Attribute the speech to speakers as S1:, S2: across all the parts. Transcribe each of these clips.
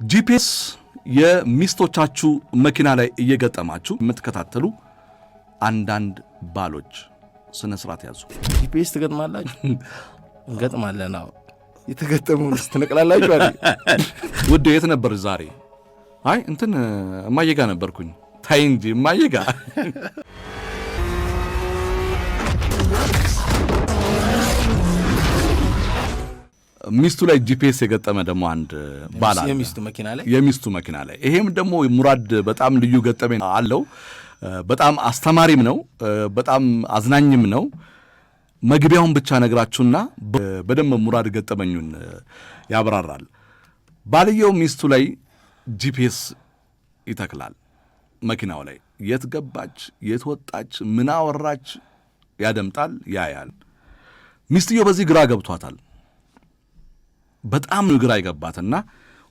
S1: ጂፒኤስ የሚስቶቻችሁ መኪና ላይ እየገጠማችሁ የምትከታተሉ አንዳንድ ባሎች ስነ ስርዓት ያዙ።
S2: ጂፒኤስ ትገጥማላችሁ? እንገጥማለን። አዎ የተገጠመውን ስትነቅላላችሁ አይደል?
S1: ውድ የት ነበር ዛሬ? አይ እንትን እማዬ ጋር ነበርኩኝ። ታይ እንጂ እማዬ ጋር። ሚስቱ ላይ ጂፒኤስ የገጠመ ደግሞ አንድ ባል አለ። የሚስቱ መኪና ላይ ይሄም ደግሞ ሙራድ በጣም ልዩ ገጠመኝ አለው። በጣም አስተማሪም ነው፣ በጣም አዝናኝም ነው። መግቢያውን ብቻ ነግራችሁና በደንብ ሙራድ ገጠመኙን ያብራራል። ባልየው ሚስቱ ላይ ጂፒኤስ ይተክላል። መኪናው ላይ የት ገባች፣ የት ወጣች፣ ምን አወራች ያደምጣል፣ ያያል። ሚስትየው በዚህ ግራ ገብቷታል። በጣም ግራ ይገባትና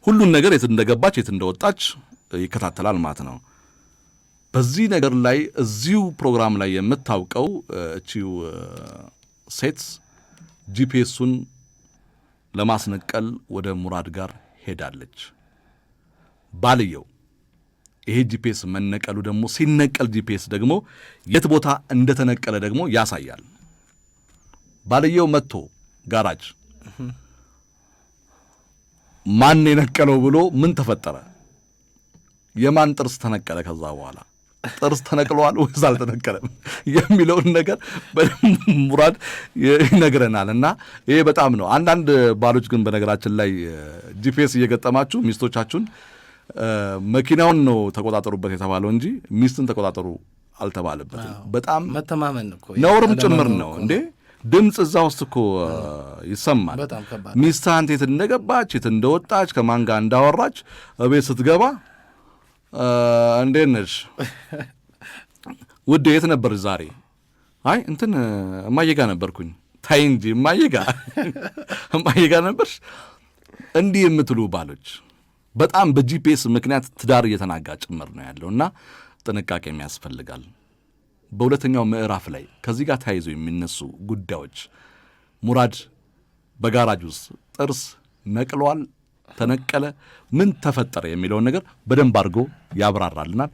S1: ሁሉን ነገር የት እንደገባች የት እንደወጣች ይከታተላል ማለት ነው። በዚህ ነገር ላይ እዚሁ ፕሮግራም ላይ የምታውቀው እቺው ሴት ጂፒኤሱን ለማስነቀል ወደ ሙራድ ጋር ሄዳለች። ባልየው ይሄ ጂፒኤስ መነቀሉ ደግሞ ሲነቀል ጂፒኤስ ደግሞ የት ቦታ እንደተነቀለ ደግሞ ያሳያል። ባልየው መጥቶ ጋራጅ ማን የነቀለው ብሎ ምን ተፈጠረ፣ የማን ጥርስ ተነቀለ፣ ከዛ በኋላ ጥርስ ተነቅሏል ወይስ አልተነቀለም የሚለውን ነገር በደንብ ሙራድ ይነግረናል። እና ይሄ በጣም ነው። አንዳንድ ባሎች ግን በነገራችን ላይ ጂፒኤስ እየገጠማችሁ ሚስቶቻችሁን መኪናውን ነው ተቆጣጠሩበት የተባለው እንጂ ሚስትን ተቆጣጠሩ አልተባለበትም። በጣም
S2: መተማመን እኮ
S1: ነውርም ጭምር ነው እንዴ። ድምፅ እዛ ውስጥ እኮ ይሰማል። ሚስትህ አንተ የት እንደገባች የት እንደወጣች ከማን ጋር እንዳወራች እቤት ስትገባ እንዴት ነሽ ውድ የት ነበር ዛሬ? አይ እንትን እማዬ ጋር ነበርኩኝ። ታይ እንጂ እማዬ ጋር ነበርሽ። እንዲህ የምትሉ ባሎች በጣም በጂፒኤስ ምክንያት ትዳር እየተናጋ ጭምር ነው ያለውና ጥንቃቄም ያስፈልጋል። በሁለተኛው ምዕራፍ ላይ ከዚህ ጋር ተያይዘው የሚነሱ ጉዳዮች ሙራድ በጋራጅ ውስጥ ጥርስ ነቅሏል፣ ተነቀለ፣ ምን ተፈጠረ የሚለውን ነገር በደንብ አድርጎ ያብራራልናል።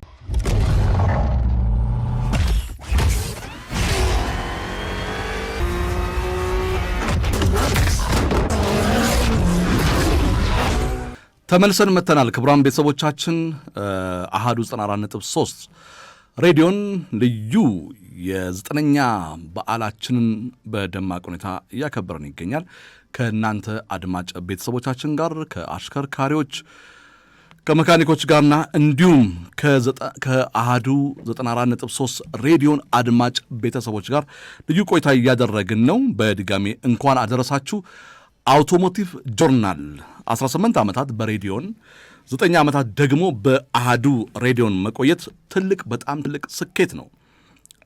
S1: ተመልሰን መተናል። ክቡራን ቤተሰቦቻችን አሃዱ 94.3 ሬዲዮን ልዩ የ9ኛ በዓላችንን በደማቅ ሁኔታ እያከበረን ይገኛል። ከእናንተ አድማጭ ቤተሰቦቻችን ጋር ከአሽከርካሪዎች ከመካኒኮች ጋርና እንዲሁም ከአሃዱ 94.3 ሬዲዮን አድማጭ ቤተሰቦች ጋር ልዩ ቆይታ እያደረግን ነው። በድጋሚ እንኳን አደረሳችሁ። አውቶሞቲቭ ጆርናል 18 ዓመታት በሬዲዮን 9 ዓመታት ደግሞ በአሃዱ ሬዲዮን መቆየት በጣም ትልቅ ስኬት ነው።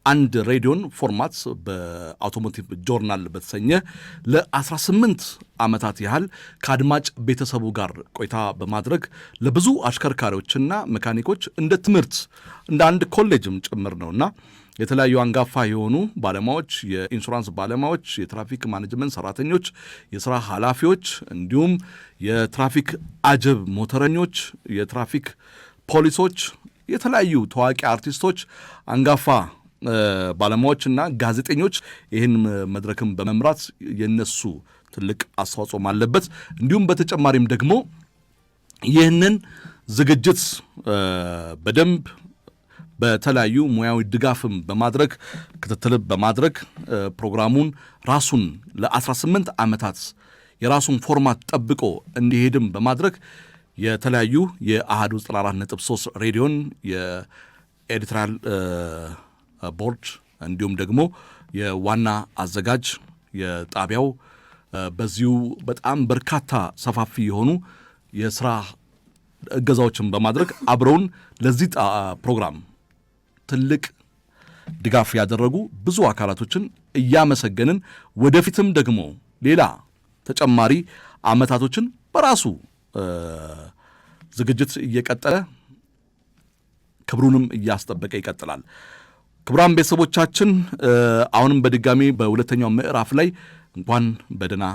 S1: አንድ ሬዲዮን ፎርማት በአውቶሞቲቭ ጆርናል በተሰኘ ለ18 ዓመታት ያህል ከአድማጭ ቤተሰቡ ጋር ቆይታ በማድረግ ለብዙ አሽከርካሪዎችና መካኒኮች እንደ ትምህርት እንደ አንድ ኮሌጅም ጭምር ነውና የተለያዩ አንጋፋ የሆኑ ባለሙያዎች፣ የኢንሹራንስ ባለሙያዎች፣ የትራፊክ ማኔጅመንት ሰራተኞች፣ የሥራ ኃላፊዎች እንዲሁም የትራፊክ አጀብ ሞተረኞች፣ የትራፊክ ፖሊሶች፣ የተለያዩ ታዋቂ አርቲስቶች፣ አንጋፋ ባለሙያዎችና ጋዜጠኞች ይህን መድረክም በመምራት የነሱ ትልቅ አስተዋጽኦም አለበት። እንዲሁም በተጨማሪም ደግሞ ይህንን ዝግጅት በደንብ በተለያዩ ሙያዊ ድጋፍም በማድረግ ክትትል በማድረግ ፕሮግራሙን ራሱን ለ18 ዓመታት የራሱን ፎርማት ጠብቆ እንዲሄድም በማድረግ የተለያዩ የአሃዱ 94.3 ሬዲዮን የኤዲቶሪያል ቦርድ እንዲሁም ደግሞ የዋና አዘጋጅ የጣቢያው በዚሁ በጣም በርካታ ሰፋፊ የሆኑ የሥራ እገዛዎችን በማድረግ አብረውን ለዚህ ፕሮግራም ትልቅ ድጋፍ ያደረጉ ብዙ አካላቶችን እያመሰገንን ወደፊትም ደግሞ ሌላ ተጨማሪ ዓመታቶችን በራሱ ዝግጅት እየቀጠለ ክብሩንም እያስጠበቀ ይቀጥላል። ክቡራን ቤተሰቦቻችን አሁንም በድጋሚ በሁለተኛው ምዕራፍ ላይ እንኳን በደህና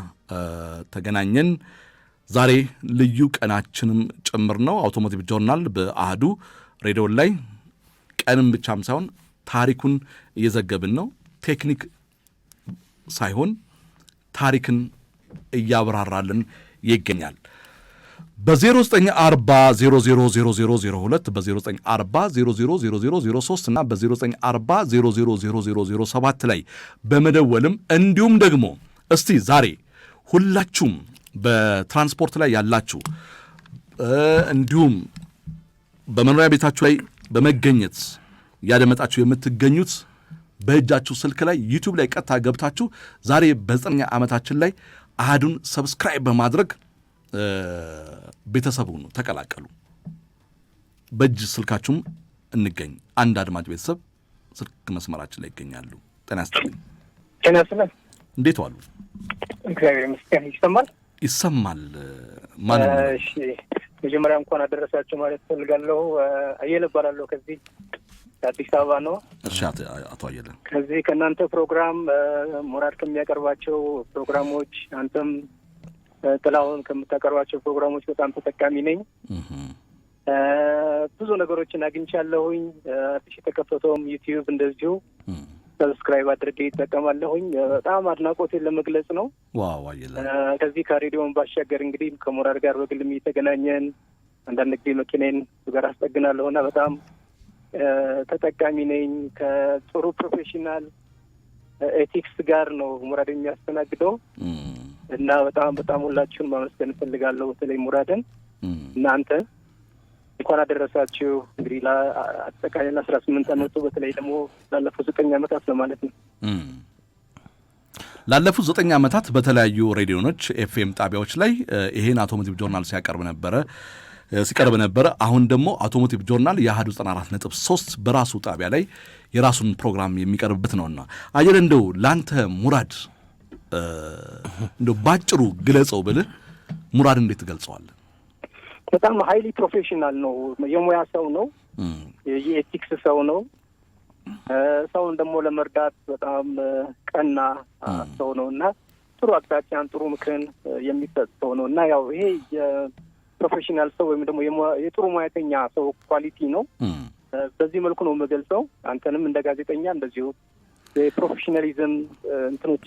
S1: ተገናኘን። ዛሬ ልዩ ቀናችንም ጭምር ነው። አውቶሞቲቭ ጆርናል በአህዱ ሬዲዮ ላይ ቀንም ብቻም ሳይሆን ታሪኩን እየዘገብን ነው። ቴክኒክ ሳይሆን ታሪክን እያብራራልን ይገኛል። በ0940000002 በ0940000003 እና በ0940000007 ላይ በመደወልም እንዲሁም ደግሞ እስቲ ዛሬ ሁላችሁም በትራንስፖርት ላይ ያላችሁ እንዲሁም በመኖሪያ ቤታችሁ ላይ በመገኘት ያደመጣችሁ የምትገኙት በእጃችሁ ስልክ ላይ ዩቲዩብ ላይ ቀጥታ ገብታችሁ ዛሬ በ9ኛ ዓመታችን ላይ አህዱን ሰብስክራይብ በማድረግ ቤተሰቡን ተቀላቀሉ። በእጅ ስልካችሁም እንገኝ። አንድ አድማጭ ቤተሰብ ስልክ መስመራችን ላይ ይገኛሉ። ጤና ይስጥልኝ።
S3: ጤና ይስጥልኝ።
S1: እንዴት ዋሉ?
S3: እግዚአብሔር ይመስገን። ይሰማል?
S1: ይሰማል ማለት ነው።
S3: እሺ፣ መጀመሪያ እንኳን አደረሳችሁ ማለት ፈልጋለሁ። አየለ እባላለሁ ከዚህ አዲስ አበባ ነው።
S1: እሺ አቶ አየለ፣
S3: ከዚህ ከእናንተ ፕሮግራም ሙራድ ከሚያቀርባቸው ፕሮግራሞች አንተም ጥላሁን ከምታቀርባቸው ፕሮግራሞች በጣም ተጠቃሚ ነኝ። ብዙ ነገሮችን አግኝቻለሁኝ። አዲስ የተከፈተውም ዩቲዩብ እንደዚሁ ሰብስክራይብ አድርጌ ይጠቀማለሁኝ። በጣም አድናቆቴን ለመግለጽ ነው።
S1: ዋው አየለ፣
S3: ከዚህ ከሬዲዮን ባሻገር እንግዲህ ከሙራድ ጋር በግልም እየተገናኘን አንዳንድ ጊዜ መኪናዬን ጋር አስጠግናለሁ እና በጣም ተጠቃሚ ነኝ። ከጥሩ ፕሮፌሽናል ኤቲክስ ጋር ነው ሙራድ የሚያስተናግደው እና በጣም ሁላችሁን ማመስገን እፈልጋለሁ። በተለይ ሙራድን እናንተ እንኳን አደረሳችሁ። እንግዲህ ለአጠቃላይ ለ18 ዓመቱ በተለይ ደግሞ ላለፉት 9 ዓመታት ለማለት ነው።
S1: ላለፉት 9 ዓመታት በተለያዩ ሬዲዮኖች ኤፍኤም ጣቢያዎች ላይ ይሄን አውቶሞቲቭ ጆርናል ሲቀርብ ነበረ። አሁን ደግሞ አውቶሞቲቭ ጆርናል የአህዱ 94.3 በራሱ ጣቢያ ላይ የራሱን ፕሮግራም የሚቀርብበት ነውና አየለ፣ እንደው ላንተ ሙራድ እንደው ባጭሩ ግለጸው ብልህ ሙራድ እንዴት ትገልጸዋለህ?
S3: በጣም ሃይሊ ፕሮፌሽናል ነው። የሙያ ሰው ነው። የኤቲክስ ሰው ነው። ሰውን ደግሞ ለመርዳት በጣም ቀና ሰው ነው እና ጥሩ አቅጣጫን ጥሩ ምክርን የሚሰጥ ሰው ነው እና ያው ይሄ የፕሮፌሽናል ሰው ወይም ደግሞ የጥሩ ሙያተኛ ሰው ኳሊቲ ነው። በዚህ መልኩ ነው የምገልጸው። አንተንም እንደ ጋዜጠኛ እንደዚሁ የፕሮፌሽናሊዝም እንትኖች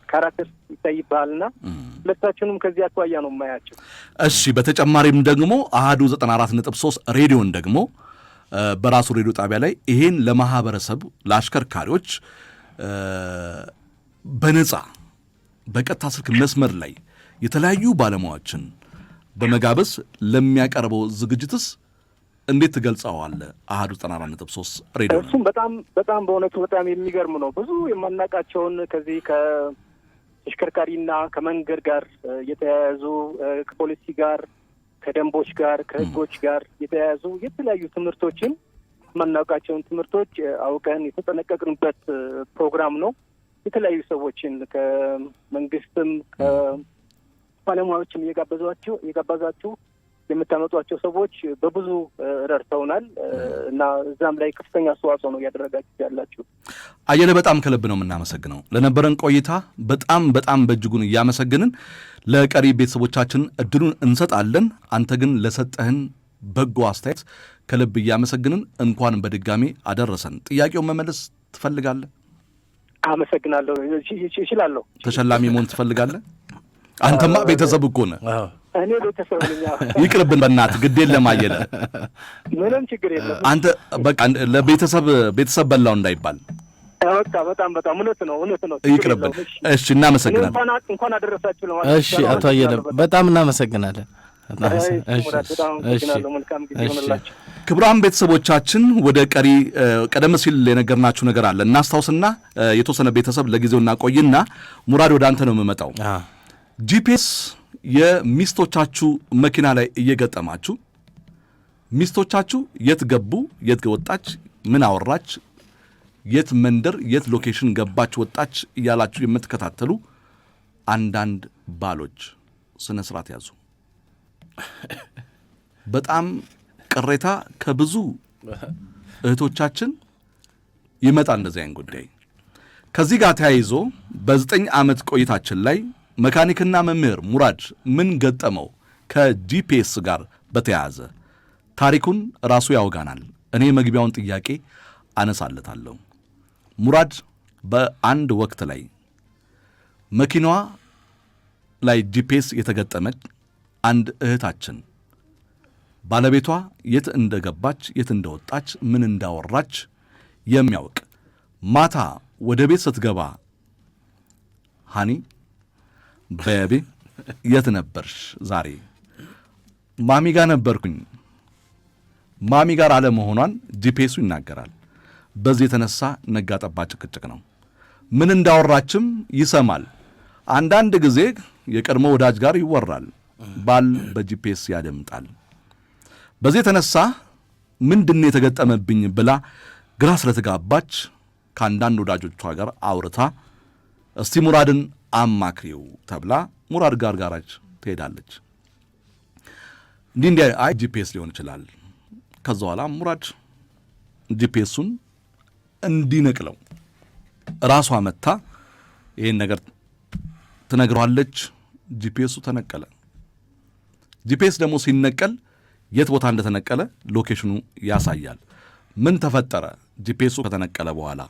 S3: ካራክተር ይታይብሃልና ሁለታችሁንም ከዚህ አኳያ ነው የማያቸው።
S1: እሺ፣ በተጨማሪም ደግሞ አህዱ 94.3 ሬዲዮን ደግሞ በራሱ ሬዲዮ ጣቢያ ላይ ይሄን ለማህበረሰብ ለአሽከርካሪዎች በነጻ በቀጥታ ስልክ መስመር ላይ የተለያዩ ባለሙያዎችን በመጋበዝ ለሚያቀርበው ዝግጅትስ እንዴት ትገልጸዋለህ? አህዱ 94.3 ሬዲዮ
S3: እሱም በጣም በእውነቱ በጣም የሚገርም ነው። ብዙ የማናውቃቸውን ከዚህ ከተሽከርካሪና ከመንገድ ጋር የተያያዙ ከፖሊሲ ጋር ከደንቦች ጋር ከህጎች ጋር የተያያዙ የተለያዩ ትምህርቶችን የማናውቃቸውን ትምህርቶች አውቀን የተጠነቀቅንበት ፕሮግራም ነው። የተለያዩ ሰዎችን ከመንግስትም ከባለሙያዎችም እየጋበዛችሁ የምታመጧቸው ሰዎች በብዙ ረድተውናል እና እዛም ላይ ከፍተኛ አስተዋጽኦ ነው እያደረጋችሁ ያላችሁ።
S1: አየለ፣ በጣም ከልብ ነው የምናመሰግነው ለነበረን ቆይታ። በጣም በእጅጉን እያመሰግንን ለቀሪ ቤተሰቦቻችን እድሉን እንሰጣለን። አንተ ግን ለሰጠህን በጎ አስተያየት ከልብ እያመሰግንን እንኳን በድጋሚ አደረሰን። ጥያቄውን መመለስ ትፈልጋለህ?
S3: አመሰግናለሁ። እችላለሁ።
S1: ተሸላሚ መሆን ትፈልጋለህ? አንተማ ቤተሰብ እኮ ነህ።
S3: እኔ ቤተሰብ ነኝ።
S1: ይቅርብን በእናትህ፣ ግድ የለም አየለ፣
S3: ምንም ችግር የለም።
S1: አንተ በቃ ለቤተሰብ በላው እንዳይባል።
S3: በቃ በጣም እውነት ነው።
S1: ይቅርብን። እሺ፣ እናመሰግናለን።
S3: እንኳን አደረሳችሁ ለማለት።
S2: እሺ፣ አቶ አየለ በጣም እናመሰግናለን።
S1: ክቡራን ቤተሰቦቻችን ወደ ቀሪ ቀደም ሲል የነገርናችሁ ነገር አለ እናስታውስና የተወሰነ ቤተሰብ ለጊዜው እናቆይና ሙራድ ወደ አንተ ነው የምመጣው። ጂፒኤስ የሚስቶቻችሁ መኪና ላይ እየገጠማችሁ ሚስቶቻችሁ የት ገቡ፣ የት ወጣች፣ ምን አወራች፣ የት መንደር፣ የት ሎኬሽን ገባች ወጣች እያላችሁ የምትከታተሉ አንዳንድ ባሎች ስነ ስርዓት ያዙ። በጣም ቅሬታ ከብዙ እህቶቻችን ይመጣል እንደዚህ አይነት ጉዳይ። ከዚህ ጋር ተያይዞ በ9 ዓመት ቆይታችን ላይ መካኒክና መምህር ሙራድ ምን ገጠመው ከጂፒኤስ ጋር በተያያዘ ታሪኩን ራሱ ያወጋናል። እኔ መግቢያውን ጥያቄ አነሳለታለሁ። ሙራድ በአንድ ወቅት ላይ መኪናዋ ላይ ጂፒኤስ የተገጠመች አንድ እህታችን ባለቤቷ የት እንደገባች የት እንደወጣች ምን እንዳወራች የሚያውቅ ማታ ወደ ቤት ስትገባ ሃኒ ቤቢ የት ነበርሽ ዛሬ? ማሚ ጋር ነበርኩኝ። ማሚ ጋር አለመሆኗን ጂፒኤሱ ይናገራል። በዚህ የተነሳ ነጋ ጠባ ጭቅጭቅ ነው። ምን እንዳወራችም ይሰማል። አንዳንድ ጊዜ የቀድሞ ወዳጅ ጋር ይወራል። ባል በጂፒኤስ ያደምጣል። በዚህ የተነሳ ምንድነው የተገጠመብኝ ብላ ግራ ስለተጋባች ከአንዳንድ ወዳጆቿ ጋር አውርታ እስቲ ሙራድን አማክሪው ተብላ ሙራድ ጋር ጋራጅ ትሄዳለች። እንዲህ አይ ጂፒኤስ ሊሆን ይችላል። ከዛ በኋላ ሙራድ ጂፒኤሱን እንዲነቅለው ራሷ መታ ይሄን ነገር ትነግረዋለች። ጂፒኤሱ ተነቀለ። ጂፒኤስ ደግሞ ሲነቀል የት ቦታ እንደተነቀለ ሎኬሽኑ ያሳያል። ምን ተፈጠረ? ጂፒኤሱ ከተነቀለ በኋላ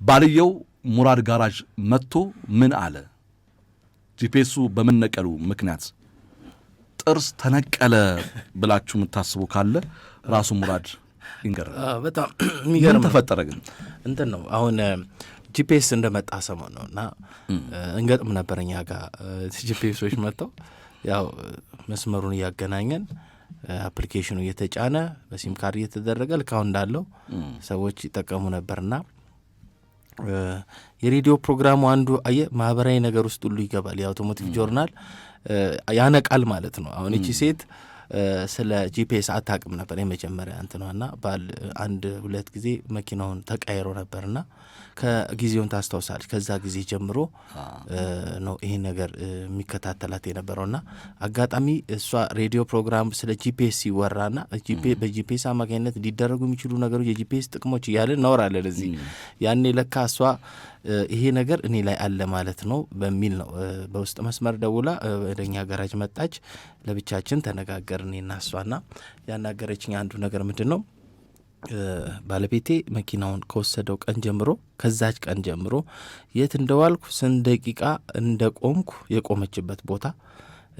S1: ባልየው ሙራድ ጋራዥ መጥቶ ምን አለ? ጂፒኤሱ በመነቀሉ ምክንያት ጥርስ ተነቀለ ብላችሁ የምታስቡ ካለ ራሱ ሙራድ ይንገራል።
S2: በጣም የሚገርም
S1: ምን ተፈጠረ ግን
S2: እንትን ነው። አሁን ጂፒኤስ እንደመጣ ሰሞን ነው እና እንገጥም ነበር እኛ ጋር ጂፒኤሶች መጥተው ያው መስመሩን እያገናኘን አፕሊኬሽኑ እየተጫነ በሲም ካርድ እየተደረገ ልካው እንዳለው ሰዎች ይጠቀሙ ነበርና የሬዲዮ ፕሮግራሙ አንዱ ማህበራዊ ነገር ውስጥ ሁሉ ይገባል። የአውቶሞቲቭ ጆርናል ያነቃል ማለት ነው። አሁን እቺ ሴት ስለ ጂፒኤስ አታውቅም ነበር የመጀመሪያ እንትኗና ባል አንድ ሁለት ጊዜ መኪናውን ተቀይሮ ነበርና ከጊዜውን ታስታውሳለች። ከዛ ጊዜ ጀምሮ ነው ይሄ ነገር የሚከታተላት የነበረውና አጋጣሚ እሷ ሬዲዮ ፕሮግራም ስለ ጂፒኤስ ሲወራና በጂፒኤስ አማካኝነት ሊደረጉ የሚችሉ ነገሮች የጂፒኤስ ጥቅሞች እያልን እናወራለን እዚህ። ያኔ ለካ እሷ ይሄ ነገር እኔ ላይ አለ ማለት ነው በሚል ነው በውስጥ መስመር ደውላ ወደኛ ጋራጅ መጣች። ለብቻችን ተነጋገርን እኔና እሷና ያናገረችኝ አንዱ ነገር ምንድን ነው ባለቤቴ መኪናውን ከወሰደው ቀን ጀምሮ ከዛች ቀን ጀምሮ የት እንደዋልኩ ስንት ደቂቃ እንደቆምኩ የቆመችበት ቦታ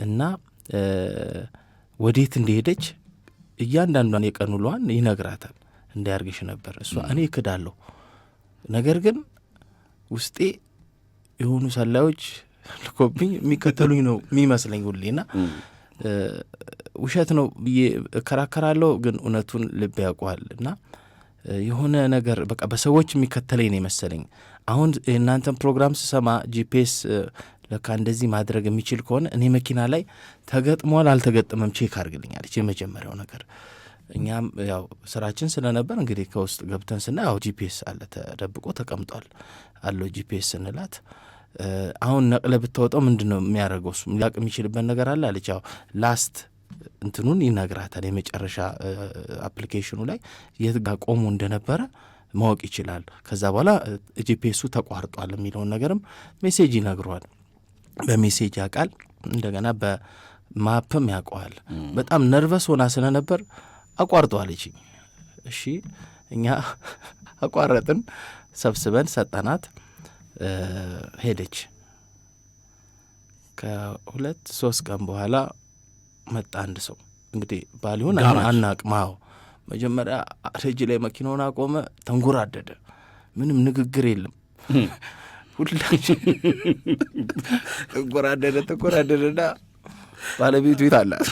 S2: እና ወዴት እንደሄደች እያንዳንዷን የቀን ውሏን ይነግራታል። እንዳያርግሽ ነበር እሷ እኔ እክዳለሁ፣ ነገር ግን ውስጤ የሆኑ ሰላዮች ልኮብኝ የሚከተሉኝ ነው የሚመስለኝ ሁሌና ውሸት ነው ብዬ እከራከራለሁ፣ ግን እውነቱን ልብ ያውቀዋል እና የሆነ ነገር በቃ በሰዎች የሚከተለኝ ነው የመሰለኝ። አሁን የእናንተን ፕሮግራም ስሰማ ጂፒኤስ ለካ እንደዚህ ማድረግ የሚችል ከሆነ እኔ መኪና ላይ ተገጥሟል አልተገጠመም ቼክ አድርግልኛለች የመጀመሪያው ነገር። እኛም ያው ስራችን ስለነበር እንግዲህ ከውስጥ ገብተን ስናይ ያው ጂፒኤስ አለ ተደብቆ ተቀምጧል አለው ጂፒኤስ ስንላት አሁን ነቅለ ብታወጣው ምንድነው የሚያደርገው? እሱ ሊያቅ የሚችልበት ነገር አለ አለች። ያው ላስት እንትኑን ይነግራታል። የመጨረሻ አፕሊኬሽኑ ላይ የት ጋር ቆሞ እንደነበረ ማወቅ ይችላል። ከዛ በኋላ ጂፒኤሱ ተቋርጧል የሚለውን ነገርም ሜሴጅ ይነግረዋል። በሜሴጅ ያውቃል፣ እንደገና በማፕም ያውቀዋል። በጣም ነርቨስ ሆና ስለነበር አቋርጧለች። እሺ እኛ አቋረጥን፣ ሰብስበን ሰጠናት፣ ሄደች። ከ2-3 ቀን በኋላ መጣ አንድ ሰው። እንግዲህ ባሊሆን አናቅማው መጀመሪያ ረጅ ላይ መኪናውን አቆመ፣ ተንጎራደደ፣ ምንም ንግግር የለም። ሁላችን ተንጎራደደና ባለቤቱ ይታላል።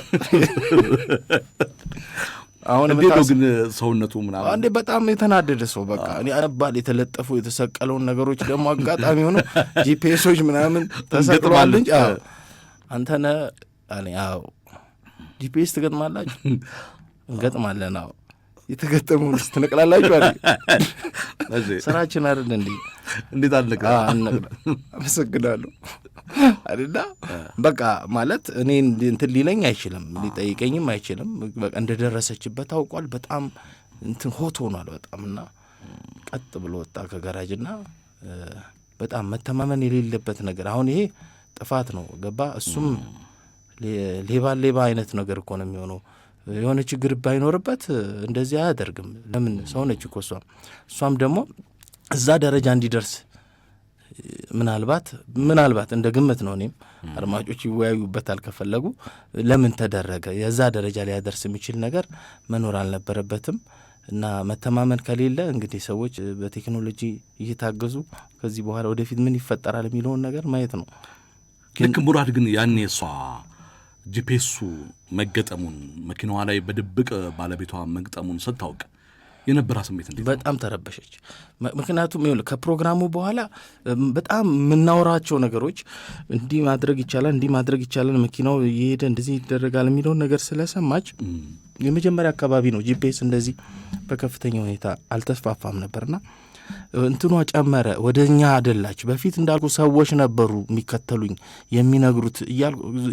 S2: አሁን
S1: እንዴት ነው ግን ሰውነቱ ምናምን
S2: አንዴ በጣም የተናደደ ሰው በቃ እኔ አነባል የተለጠፉ የተሰቀለውን ነገሮች ደግሞ አጋጣሚ ሆኖ ጂፒኤሶች ምናምን ተሰቅሏል እንጂ አንተነ አለ አዎ ጂፒኤስ ትገጥማላችሁ? እንገጥማለን። አዎ የተገጠመውን ትነቅላላችሁ አለ። ስራችን አይደል እንዴ?
S1: እንዴት አለቀ?
S2: አመሰግናለሁ አይደል? በቃ ማለት እኔ እንትን ሊለኝ አይችልም፣ ሊጠይቀኝም አይችልም። በቃ እንደደረሰችበት ታውቋል። በጣም እንትን ሆት ሆኗል በጣምና ቀጥ ብሎ ወጣ ከጋራጅና በጣም መተማመን የሌለበት ነገር። አሁን ይሄ ጥፋት ነው ገባ። እሱም ሌባ አይነት ነገር እኮ ነው የሚሆነው። የሆነ ችግር ባይኖርበት እንደዚህ አያደርግም። ለምን ሰው ነች እኮ እሷም ደግሞ እዛ ደረጃ እንዲደርስ ምናልባት እንደ ግምት ነው። እኔም አድማጮች ይወያዩበታል ከፈለጉ ለምን ተደረገ፣ የዛ ደረጃ ሊያደርስ የሚችል ነገር መኖር አልነበረበትም። እና መተማመን ከሌለ እንግዲህ ሰዎች በቴክኖሎጂ እየታገዙ ከዚህ በኋላ ወደፊት ምን ይፈጠራል የሚለውን ነገር ማየት ነው።
S1: ልክ ሙራድ ግን ያኔ እሷ ጂፒኤሱ መገጠሙን መኪናዋ ላይ በድብቅ ባለቤቷ መግጠሙን ስታውቅ የነበራ ስሜት እንዴት?
S2: በጣም ተረበሸች። ምክንያቱም ይኸውልህ ከፕሮግራሙ በኋላ በጣም የምናወራቸው ነገሮች እንዲህ ማድረግ ይቻላል፣ መኪናው እየሄደ እንደዚህ ይደረጋል የሚለውን ነገር ስለሰማች የመጀመሪያ አካባቢ ነው ጂፒኤስ እንደዚህ በከፍተኛ ሁኔታ አልተስፋፋም ነበርና እንትኗ ጨመረ፣ ወደ እኛ አደላች። በፊት እንዳልኩ ሰዎች ነበሩ የሚከተሉኝ የሚነግሩት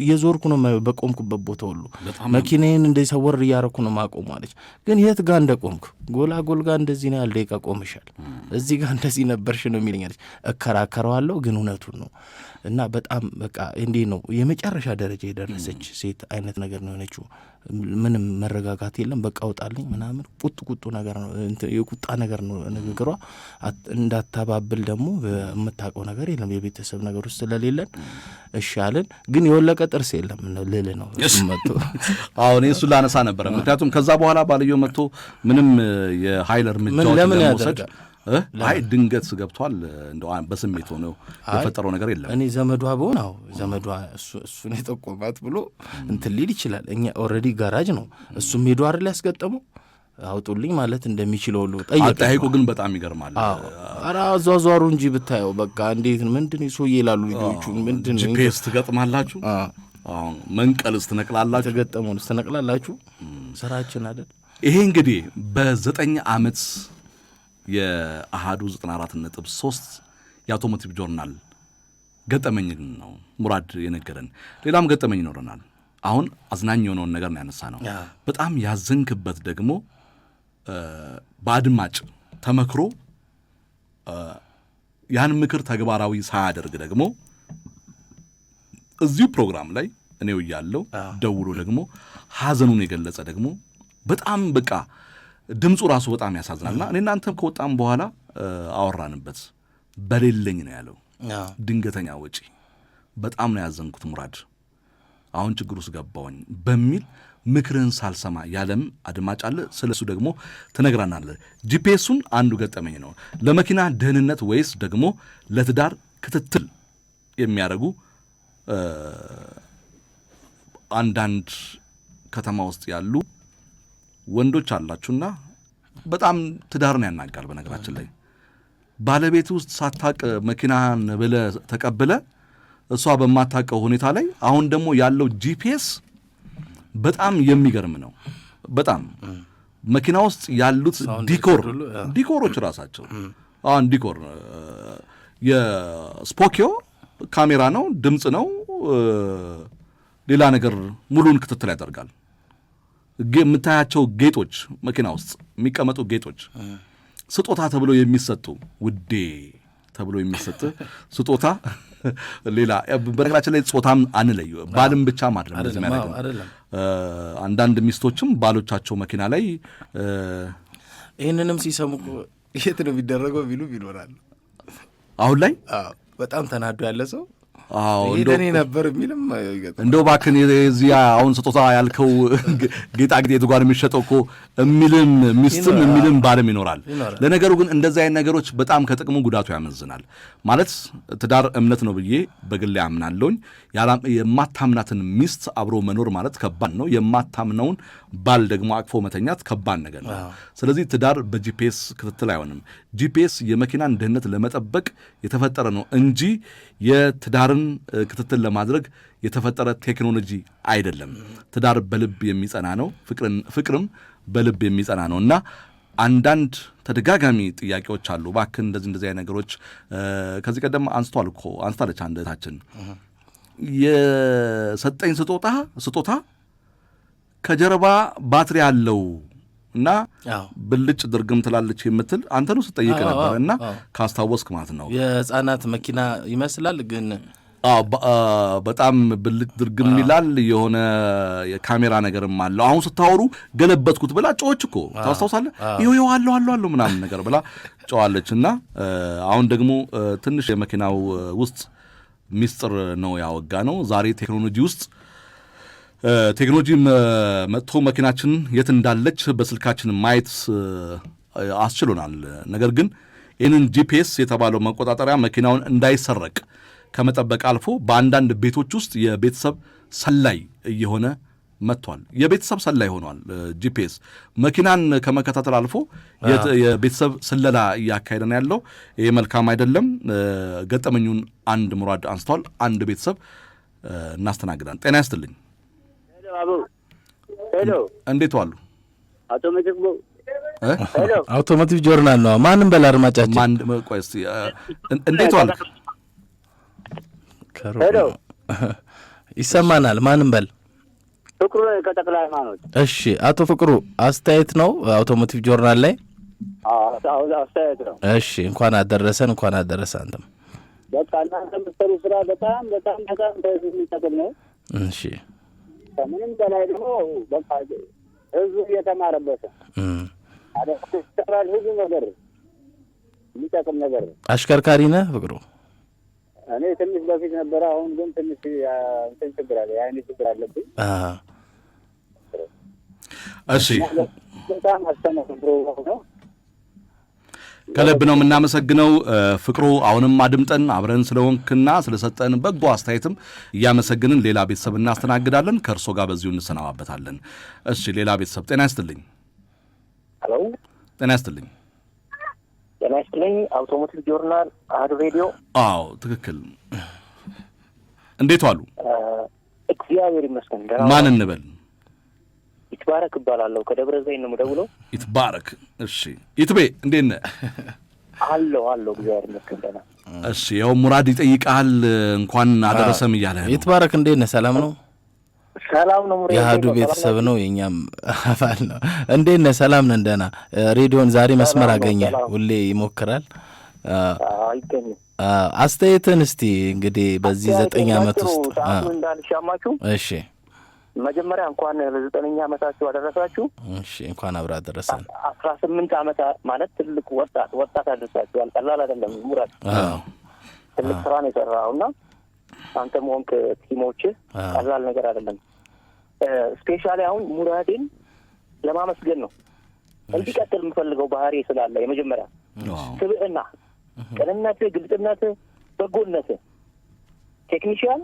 S2: እየዞርኩ ነው በቆምኩበት ቦታ ሁሉ መኪናዬን እንደዚህ ሰወር እያረኩ ነው ማቆሙ አለች። ግን የት ጋር እንደ ቆምክ ጎልጋ እንደዚህ ነው ያለ ደቂቃ ቆምሻል፣ እዚህ ጋር እንደዚህ ነበርሽ ነው የሚለኛለች። እከራከረዋለሁ ግን እውነቱን ነው። እና በጣም በቃ እንዲህ ነው የመጨረሻ ደረጃ የደረሰች ሴት አይነት ነገር ነው የሆነችው። ምንም መረጋጋት የለም። በቃ አውጣልኝ ምናምን ቁጡ ነገር ነው፣ የቁጣ ነገር ነው ንግግሯ። እንዳታባብል ደግሞ የምታውቀው ነገር የለም የቤተሰብ ነገር ውስጥ ስለሌለን እሺ አልን። ግን የወለቀ ጥርስ የለም ልል ነው መጥቶ
S1: አሁን እሱ ላነሳ ነበረ። ምክንያቱም ከዛ በኋላ ባልየው መጥቶ ምንም የኃይል እርምጃዎች ለመውሰድ ድንገት ገብቷል። እንደው በስሜት ሆነው የፈጠረው ነገር የለም።
S2: እኔ ዘመዷ በሆነ ዘመዷ እሱን የጠቆማት ብሎ እንትን ሊል ይችላል። እኛ ኦልሬዲ ጋራጅ ነው እሱም ሄዶ አይደል ያስገጠመው አውጡልኝ ማለት እንደሚችለው ሁሉ
S1: ጠይቁ። ግን በጣም ይገርማል።
S2: ኧረ አዟዟሩ እንጂ ብታየው በቃ እንዴት ምንድን ነው ሰውዬ ይላሉ ልጆቹ። ምንድን ነው
S1: ጂፒኤስ ትገጥማላችሁ? አሁን መንቀልስ ትነቅላላችሁ?
S2: ተገጠሙንስ ትነቅላላችሁ? ስራችን አይደል
S1: ይሄ? እንግዲህ በ9 ዓመት የአሃዱ 94.3 የአውቶሞቲቭ ጆርናል ገጠመኝ ነው ሙራድ የነገረን። ሌላም ገጠመኝ ይኖረናል። አሁን አዝናኝ የሆነውን ነገር ነው ያነሳ ነው። በጣም ያዘንክበት ደግሞ በአድማጭ ተመክሮ ያን ምክር ተግባራዊ ሳያደርግ ደግሞ እዚሁ ፕሮግራም ላይ እኔው እያለሁ ደውሎ ደግሞ ሐዘኑን የገለጸ ደግሞ በጣም በቃ ድምፁ ራሱ በጣም ያሳዝናልና እኔ እናንተም ከወጣም በኋላ አወራንበት። በሌለኝ ነው ያለው፣ ድንገተኛ ወጪ። በጣም ነው ያዘንኩት ሙራድ፣ አሁን ችግር ውስጥ ገባሁኝ በሚል ምክርን ሳልሰማ ያለም አድማጭ አለ። ስለሱ ደግሞ ትነግራናለህ። ጂፒኤሱን አንዱ ገጠመኝ ነው። ለመኪና ደህንነት ወይስ ደግሞ ለትዳር ክትትል የሚያደርጉ አንዳንድ ከተማ ውስጥ ያሉ ወንዶች አላችሁና በጣም ትዳርን ያናጋል። በነገራችን ላይ ባለቤት ውስጥ ሳታቅ መኪናን ብለህ ተቀብለ እሷ በማታቀው ሁኔታ ላይ አሁን ደግሞ ያለው ጂፒኤስ በጣም የሚገርም ነው። በጣም መኪና ውስጥ ያሉት ዲኮሮች ራሳቸው አሁን ዲኮር የስፖኪዮ ካሜራ ነው፣ ድምፅ ነው፣ ሌላ ነገር ሙሉን ክትትል ያደርጋል። የምታያቸው ጌጦች መኪና ውስጥ የሚቀመጡ ጌጦች ስጦታ ተብሎ የሚሰጡ ውዴ ተብሎ የሚሰጥ ስጦታ ሌላ በነገራችን ላይ ጾታም አንለዩ፣ ባልም ብቻ ማድረግ እንደዚህ ማለት አንዳንድ ሚስቶችም ባሎቻቸው መኪና ላይ
S2: ይህንንም ሲሰሙ የት ነው የሚደረገው ቢሉ ይኖራሉ።
S1: አሁን ላይ
S2: በጣም ተናዶ ያለ ሰው ሄደኔ ነበር የሚልም
S1: እንደው እባክህን የዚያ አሁን ስጦታ ያልከው ጌጣጌጥ የቱ ጋር የሚሸጠው እኮ የሚልም ሚስትም የሚልም ባልም ይኖራል። ለነገሩ ግን እንደዚህ አይነት ነገሮች በጣም ከጥቅሙ ጉዳቱ ያመዝናል። ማለት ትዳር እምነት ነው ብዬ በግሌ አምናለሁኝ። የማታምናትን ሚስት አብሮ መኖር ማለት ከባድ ነው። የማታምነውን ባል ደግሞ አቅፎ መተኛት ከባድ ነገር ነው። ስለዚህ ትዳር በጂፒኤስ ክትትል አይሆንም። ጂፒኤስ የመኪናን ደህንነት ለመጠበቅ የተፈጠረ ነው እንጂ የትዳርን ክትትል ለማድረግ የተፈጠረ ቴክኖሎጂ አይደለም። ትዳር በልብ የሚጸና ነው፣ ፍቅርም በልብ የሚጸና ነው እና አንዳንድ ተደጋጋሚ ጥያቄዎች አሉ። እባክህ እንደዚህ አይነት ነገሮች ከዚህ ቀደም አንስታለች አንድ እህታችን የሰጠኝ ስጦታ ከጀርባ ባትሪ አለው እና ብልጭ ድርግም ትላለች የምትል አንተኑ ስጠይቅ ነበር እና ካስታወስክ ማለት ነው።
S2: የህፃናት መኪና ይመስላል ግን
S1: በጣም ብልጭ ድርግም ይላል። የሆነ የካሜራ ነገርም አለው። አሁን ስታወሩ ገለበጥኩት ብላ ጮች እኮ ታስታውሳለህ? ይኸው አለው ምናምን ነገር ብላ ጮዋለች። እና አሁን ደግሞ ትንሽ የመኪናው ውስጥ ሚስጥር ነው ያወጋ ነው። ዛሬ ቴክኖሎጂ ውስጥ ቴክኖሎጂ መጥቶ መኪናችን የት እንዳለች በስልካችን ማየት አስችሎናል። ነገር ግን ይህንን ጂፒኤስ የተባለው መቆጣጠሪያ መኪናውን እንዳይሰረቅ ከመጠበቅ አልፎ በአንዳንድ ቤቶች ውስጥ የቤተሰብ ሰላይ እየሆነ መጥቷል። የቤተሰብ ሰላይ ሆኗል። ጂፒኤስ መኪናን ከመከታተል አልፎ የቤተሰብ ስለላ እያካሄደ ነው ያለው። ይህ መልካም አይደለም። ገጠመኙን አንድ ሙራድ አንስተዋል። አንድ ቤተሰብ እናስተናግዳለን። ጤና ይስጥልኝ።
S4: ሄሎ፣
S1: እንዴት ዋሉ?
S2: አውቶሞቲቭ ጆርናል ነው። ማንም በል አድማጫችን።
S1: ቆይ እስኪ እንዴት ዋሉ?
S4: ሄሎ፣
S2: ይሰማናል። ማንም በል።
S4: ፍቅሩ ከጠቅላ ሃይማኖት።
S2: እሺ፣ አቶ ፍቅሩ አስተያየት ነው አውቶሞቲቭ ጆርናል ላይ።
S4: አስተያየት ነው።
S2: እሺ፣ እንኳን አደረሰን። እንኳን አደረሰ። አንተም
S4: በቃ እናንተ የምትሰሩ ስራ በጣም የሚጠቅም ነው።
S2: እሺ፣
S4: ከምንም በላይ ደግሞ በቃ ህዝቡ እየተማረበት ብዙ ነገር የሚጠቅም ነገር።
S2: አሽከርካሪ ነህ ፍቅሩ?
S4: እኔ ትንሽ በፊት ነበረ። አሁን ግን ትንሽ እንትን ችግር አለ፣ የአይኔ ችግር አለብኝ።
S1: እሺ፣
S4: በጣም አስተማሪ ነው።
S1: ከልብ ነው የምናመሰግነው ፍቅሩ። አሁንም አድምጠን አብረን ስለሆንክና ስለሰጠን በጎ አስተያየትም እያመሰግንን ሌላ ቤተሰብ እናስተናግዳለን። ከእርሶ ጋር በዚሁ እንሰናባበታለን። እሺ፣ ሌላ ቤተሰብ ጤና ይስጥልኝ።
S3: ሄሎ፣
S1: ጤና ይስጥልኝ።
S3: ጤና ይስጥልኝ። አውቶሞቲቭ ጆርናል አህዱ ሬዲዮ።
S1: አዎ፣ ትክክል። እንዴት ዋሉ?
S3: እግዚአብሔር ይመስገን።
S1: ማን እንበል?
S3: ይትባረክ እባላለሁ። ከደብረ ዘይት ነው የምደውለው።
S1: ይትባረክ። እሺ፣ ይትቤ እንዴት ነህ?
S3: አለሁ እግዚአብሔር ይመስገን ደህና።
S1: እሺ፣ ያው ሙራድ ይጠይቃል እንኳን አደረሰም እያለ ነው።
S2: ይትባረክ እንዴት ነህ? ሰላም ነው?
S3: ሰላም ነው። ሙራድ
S2: የአህዱ ቤተሰብ ነው፣ የኛም አባል ነው። እንዴት ነህ? ሰላም ነን ደህና። ሬዲዮን ዛሬ መስመር አገኘ። ሁሌ ይሞክራል።
S3: አይገኝም።
S2: አስተያየትን እስቲ እንግዲህ በዚህ 9 ዓመት ውስጥ
S3: እንዳልሻማችሁ።
S2: እሺ፣
S3: መጀመሪያ እንኳን ለ9ኛ ዓመታችሁ አደረሳችሁ።
S2: እሺ፣ እንኳን አብራ አደረሰን።
S3: 18 ዓመት ማለት ትልቅ ወጣት አደረሳችኋል። ቀላል አይደለም ሙራድ። ትልቅ ስራ ነው የሰራውና አንተም ሆንክ ቲሞች ቀላል ነገር አይደለም። ስፔሻሊ አሁን ሙራዴን ለማመስገን ነው እንዲቀጥል የምፈልገው ባህሪ ስላለ የመጀመሪያ ስብዕና፣ ቅንነት፣ ግልጽነት፣ በጎነት። ቴክኒሽያን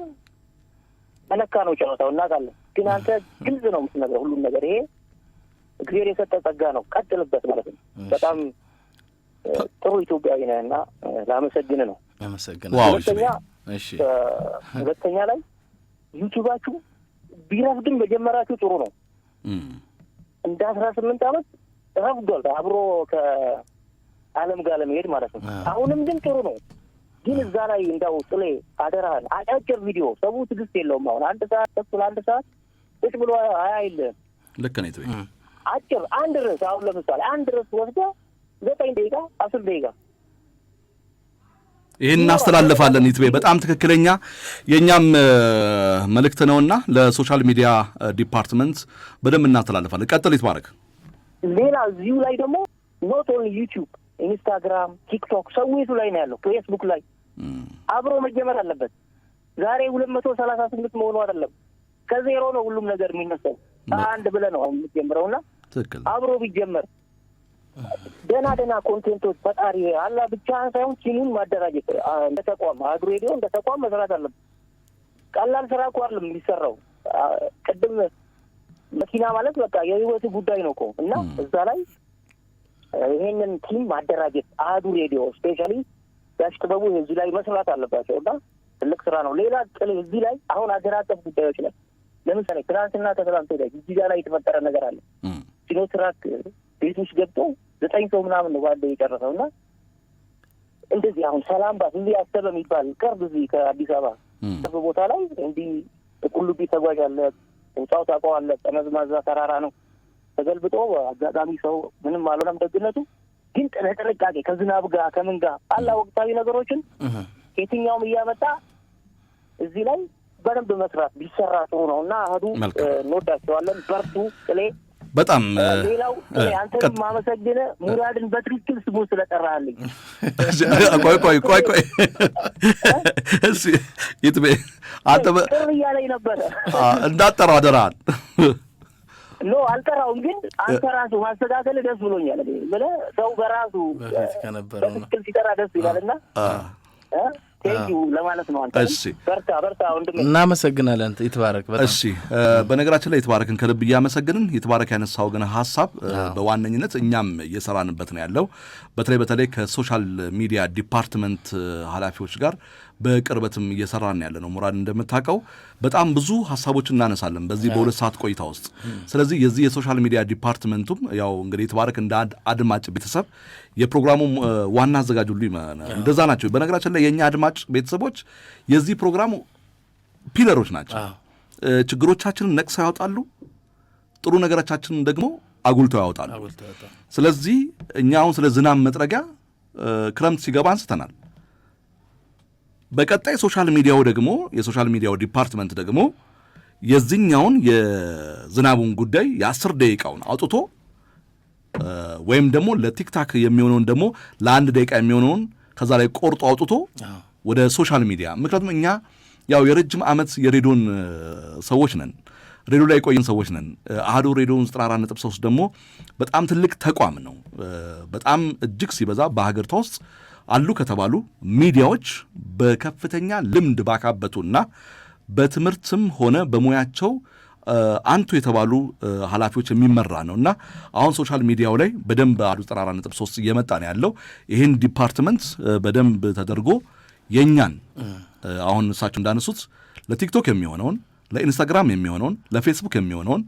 S3: መለካ ነው ጨዋታው እናውቃለን። ግን አንተ ግልጽ ነው የምትነግረው ሁሉም ነገር። ይሄ እግዚአብሔር የሰጠ ጸጋ ነው። ቀጥልበት ማለት ነው። በጣም ጥሩ ኢትዮጵያዊ ነህ እና ላመሰግን ነው። ሁለተኛ ላይ ዩቲዩባችሁ ቢረፍድም መጀመራችሁ ጥሩ ነው። እንደ 18 ዓመት ረፍዷል አብሮ ከዓለም ጋር ለመሄድ ማለት ነው። አሁንም ግን ጥሩ ነው። ግን እዛ ላይ እንዳው ጥሌ አደራህን አጫጭር ቪዲዮ ሰው ትግስት የለውም። አሁን 1 ሰዓት ተኩል 1 ሰዓት ቁጭ ብሎ አይልም።
S1: ልክ ነው። ይተይ
S3: አጭር አንድ ርዕስ አሁን ለምሳሌ አንድ ርዕስ ወስደህ 9 ደቂቃ 10 ደቂቃ
S1: ይሄን እናስተላልፋለን። ይተይ በጣም ትክክለኛ የኛም መልእክት ነውና ለሶሻል ሚዲያ ዲፓርትመንት በደንብ እናስተላልፋለን። ቀጥል ይትባረክ።
S3: ሌላ እዚሁ ላይ ደግሞ ኖት ኦንሊ ዩቲዩብ፣ ኢንስታግራም፣ ቲክቶክ ሰው የቱ ላይ ነው ያለው? ፌስቡክ ላይ አብሮ መጀመር አለበት። ዛሬ 238 መሆኑ አይደለም ከዜሮ ነው ሁሉም ነገር የሚነሳው። አንድ ብለህ ነው አሁን የምትጀምረውና አብሮ ቢጀመር ደህና ኮንቴንቶች ፈጣሪ አላ ብቻ ሳይሆን ቲሙን ማደራጀት እንደ ተቋም አህዱ ሬዲዮ እንደ ተቋም መስራት አለበት። ቀላል ስራ እኮ አይደለም የሚሰራው። ቅድም መኪና ማለት በቃ የህይወት ጉዳይ ነው እኮ እና እዛ ላይ ይሄንን ቲም ማደራጀት አህዱ ሬዲዮ ስፔሻሊ ጋሽ ጥበቡ እዚህ ላይ መስራት አለባቸው እና ትልቅ ስራ ነው። ሌላ እዚህ ላይ አሁን አገር አቀፍ ጉዳዮች ላይ ለምሳሌ ትናንትና ከትናንት ወዲያ ጅጅጋ ላይ የተፈጠረ ነገር አለ። ሲኖትራክ ቤቶች ገብቶ 9 ሰው ምናምን ነው ባለ የጨረሰው እና እንደዚህ አሁን ሰላም ባስ እዚህ አሰበ የሚባል ቅርብ እዚህ ከአዲስ አበባ ቅርብ ቦታ ላይ እንዲህ ቁልቢ ተጓዥ አለ። ቦታው ታውቀዋለህ፣ ጠመዝማዛ ተራራ ነው። ተገልብጦ አጋጣሚ ሰው ምንም አልሆነም። ደግነቱ ግን ጥንቃቄ ከዝናብ ጋር ከምን ጋር አላ ወቅታዊ ነገሮችን የትኛውም እያመጣ እዚህ ላይ በደንብ መስራት ቢሰራ ጥሩ ነው እና አህዱ እንወዳቸዋለን። በርቱ። ጥሌ
S1: በጣም
S3: ሌላው አንተንም ማመሰግነ ሙራድን በትክክል ስሙ ስለጠራልኝ።
S1: ቆይ እሺ ይትቤ አንተ
S3: እያለኝ ነበረ
S1: እንዳጠራው አደራል
S3: አልጠራውም፣ ግን አንተ ራሱ ማስተካከል ደስ ብሎኛል። ብለህ ሰው በራሱ ትክክል ሲጠራ ደስ ይላልና ቴንኪው ለማለት ነው። አንተ በርታ ወንድሜ።
S2: እናመሰግናለን። ይትባረክ በጣም
S1: እሺ። በነገራችን ላይ ይትባረክን ከልብ እያመሰግንን ይትባረክ ያነሳው ግን ሐሳብ በዋነኝነት እኛም እየሰራንበት ነው ያለው። በተለይ ከሶሻል ሚዲያ ዲፓርትመንት ኃላፊዎች ጋር በቅርበትም እየሰራን ያለ ነው። ሙራድ እንደምታውቀው በጣም ብዙ ሐሳቦች እናነሳለን በዚህ በሁለት ሰዓት ቆይታ ውስጥ። ስለዚህ የዚህ የሶሻል ሚዲያ ዲፓርትመንቱም ያው እንግዲህ ይትባረክ እንደ አድማጭ ቤተሰብ የፕሮግራሙ ዋና አዘጋጅ ሁሉ እንደዛ ናቸው። በነገራችን ላይ የኛ አድማጭ ቤተሰቦች የዚህ ፕሮግራሙ ፒለሮች ናቸው። ችግሮቻችንን ነቅሰው ያወጣሉ፣ ጥሩ ነገሮቻችንን ደግሞ አጉልተው ያወጣሉ። ስለዚህ እኛ አሁን ስለ ዝናብ መጥረጊያ ክረምት ሲገባ አንስተናል። በቀጣይ ሶሻል ሚዲያው ደግሞ የሶሻል ሚዲያው ዲፓርትመንት ደግሞ የዚህኛውን የዝናቡን ጉዳይ የ10 ደቂቃውን አውጥቶ ወይም ደግሞ ለቲክታክ የሚሆነውን ደግሞ ለ1 ደቂቃ የሚሆነውን ከዛ ላይ ቆርጦ አውጥቶ ወደ ሶሻል ሚዲያ። ምክንያቱም እኛ ያው የረጅም ዓመት የሬዲዮን ሰዎች ነን፣ ሬዲዮ ላይ ቆየን ሰዎች ነን። አህዱ ሬዲዮን 94.3 ደግሞ በጣም ትልቅ ተቋም ነው። በጣም እጅግ ሲበዛ በሀገሪቷ ውስጥ አሉ ከተባሉ ሚዲያዎች በከፍተኛ ልምድ ባካበቱና በትምህርትም ሆነ በሙያቸው አንቱ የተባሉ ኃላፊዎች የሚመራ ነውና አሁን ሶሻል ሚዲያው ላይ በደንብ አህዱ 94.3 እየመጣ ነው ያለው። ይህን ዲፓርትመንት በደንብ ተደርጎ የኛን አሁን እሳቸው እንዳነሱት ለቲክቶክ የሚሆነውን፣ ለኢንስታግራም የሚሆነውን፣ ለፌስቡክ የሚሆነውን፣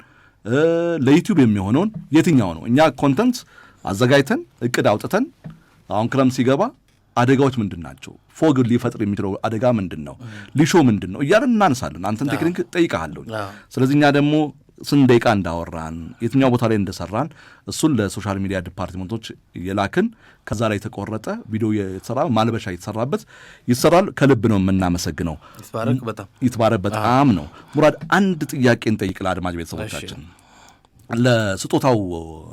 S1: ለዩቲዩብ የሚሆነውን የትኛው ነው እኛ ኮንተንት አዘጋጅተን እቅድ አውጥተን አሁን ክረምት ሲገባ አደጋዎች ምንድን ናቸው፣ ፎግ ሊፈጥር የሚችለው አደጋ ምንድን ነው፣ ሊሾ ምንድን ነው እያለን እናነሳለን። አንተን ቴክኒክ ጠይቀሃለሁ። ስለዚህ እኛ ደግሞ ስንት ደቂቃ እንዳወራን የትኛው ቦታ ላይ እንደሰራን እሱን ለሶሻል ሚዲያ ዲፓርትመንቶች የላክን ከዛ ላይ የተቆረጠ ቪዲዮ የተሰራ ማልበሻ የተሰራበት ይሰራል። ከልብ ነው የምናመሰግነው። ይትባረክ በጣም ነው። ሙራድ አንድ ጥያቄ እንጠይቅ ለአድማጭ ቤተሰቦቻችን ለስጦታው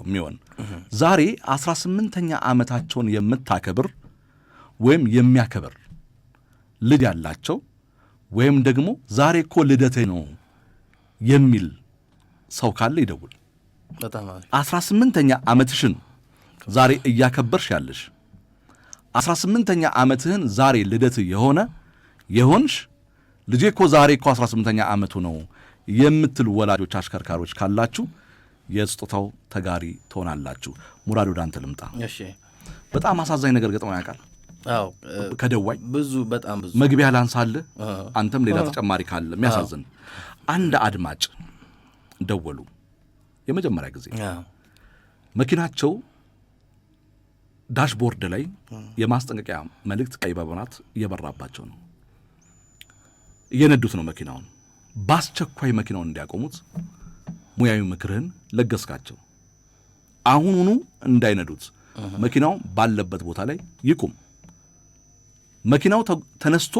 S1: የሚሆን ዛሬ 18ኛ ዓመታቸውን የምታከብር ወይም የሚያከብር ልጅ ያላቸው ወይም ደግሞ ዛሬ እኮ ልደቴ ነው የሚል ሰው ካለ ይደውል። 18ኛ ዓመትሽን ዛሬ እያከበርሽ ያለሽ 18ኛ ዓመትህን ዛሬ ልደት የሆንሽ ልጄ እኮ ዛሬ እኮ 18ኛ ዓመቱ ነው የምትል ወላጆች አሽከርካሪዎች ካላችሁ የስጦታው ተጋሪ ትሆናላችሁ። ሙራድ ወደ አንተ ልምጣ።
S2: እሺ።
S1: በጣም አሳዛኝ ነገር ገጥሞ ያውቃል?
S2: አዎ፣
S1: ከደዋይ
S2: በጣም ብዙ
S1: መግቢያ ላንሳልህ፣ አንተም ሌላ ተጨማሪ ካለ የሚያሳዝን። አንድ አድማጭ ደወሉ። የመጀመሪያ ጊዜ መኪናቸው ዳሽቦርድ ላይ የማስጠንቀቂያ መልእክት ቀይ መብራት እየበራባቸው ነው። እየነዱት ነው መኪናውን። በአስቸኳይ መኪናውን እንዲያቆሙት ሙያዊ ምክርህን ለገስካቸው። አሁኑኑ እንዳይነዱት፣ መኪናው ባለበት ቦታ ላይ ይቁም። መኪናው ተነስቶ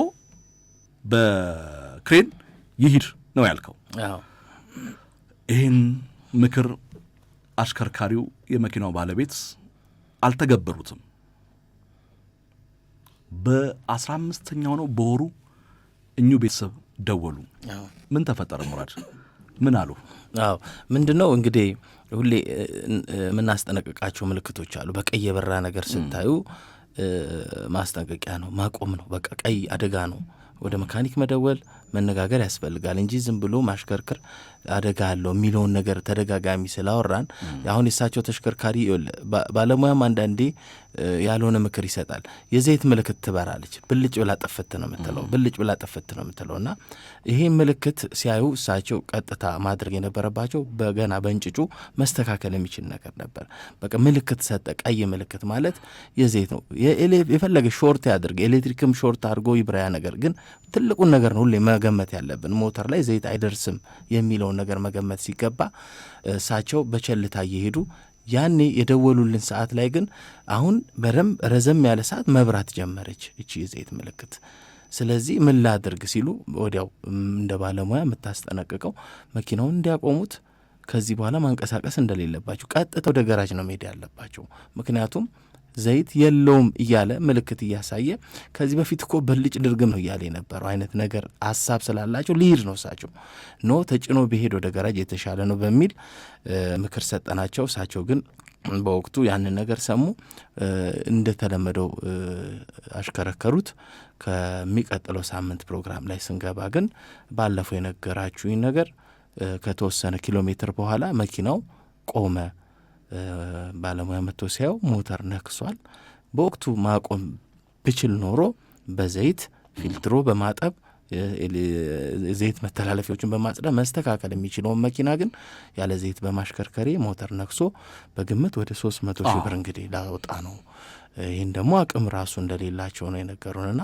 S1: በክሬን ይሂድ ነው ያልከው። ይህን ምክር አሽከርካሪው የመኪናው ባለቤት አልተገበሩትም። በ15ኛው ነው በወሩ እኙ ቤተሰብ ደወሉ። ምን ተፈጠረ ሙራድ? ምን አሉ?
S2: አዎ ምንድነው እንግዲህ ሁሌ የምናስጠነቅቃቸው ምልክቶች አሉ። በቀይ የበራ ነገር ስታዩ ማስጠንቀቂያ ነው፣ ማቆም ነው። በቃ ቀይ አደጋ ነው። ወደ መካኒክ መደወል መነጋገር ያስፈልጋል እንጂ ዝም ብሎ ማሽከርከር አደጋ አለው የሚለውን ነገር ተደጋጋሚ ስላወራን አሁን የሳቸው ተሽከርካሪ ባለሙያም አንዳንዴ ያልሆነ ምክር ይሰጣል። የዘይት ምልክት ትበራለች፣ ብልጭ ብላ ጠፈት ነው የምትለው እና ይሄ ምልክት ሲያዩ እሳቸው ቀጥታ ማድረግ የነበረባቸው በገና በእንጭጩ መስተካከል የሚችል ነገር ነበር። በቃ ምልክት ሰጠ። ቀይ ምልክት ማለት የዘይት ነው። የፈለገ ሾርት ያድርግ፣ ኤሌክትሪክም ሾርት አድርጎ ይብራያ። ነገር ግን ትልቁን ነገር ነው ሁሌ መገመት ያለብን። ሞተር ላይ ዘይት አይደርስም የሚለውን ነገር መገመት ሲገባ እሳቸው በቸልታ እየሄዱ ያኔ የደወሉልን ሰዓት ላይ ግን አሁን በደንብ ረዘም ያለ ሰዓት መብራት ጀመረች እቺ የዘይት ምልክት። ስለዚህ ምን ላድርግ ሲሉ ወዲያው እንደ ባለሙያ የምታስጠነቅቀው መኪናውን እንዲያቆሙት፣ ከዚህ በኋላ ማንቀሳቀስ እንደሌለባቸው፣ ቀጥታ ወደ ገራጅ ነው መሄድ ያለባቸው። ምክንያቱም ዘይት የለውም እያለ ምልክት እያሳየ ከዚህ በፊት እኮ በልጭ ድርግም ነው እያለ የነበረው አይነት ነገር ሀሳብ ስላላቸው ሊሄድ ነው እሳቸው ኖ ተጭኖ ቢሄድ ወደ ገራጅ የተሻለ ነው በሚል ምክር ሰጠናቸው። እሳቸው ግን በወቅቱ ያንን ነገር ሰሙ፣ እንደተለመደው አሽከረከሩት። ከሚቀጥለው ሳምንት ፕሮግራም ላይ ስንገባ ግን ባለፈው የነገራችሁኝ ነገር ከተወሰነ ኪሎ ሜትር በኋላ መኪናው ቆመ። ባለሙያ መጥቶ ሲያየው ሞተር ነክሷል። በወቅቱ ማቆም ብችል ኖሮ በዘይት ፊልትሮ በማጠብ ዘይት መተላለፊያዎችን በማጽዳት መስተካከል የሚችለውን መኪና ግን ያለ ዘይት በማሽከርከሬ ሞተር ነክሶ በግምት ወደ 300 ሺህ ብር እንግዲህ ላወጣ ነው። ይህን ደግሞ አቅም ራሱ እንደሌላቸው ነው የነገሩንና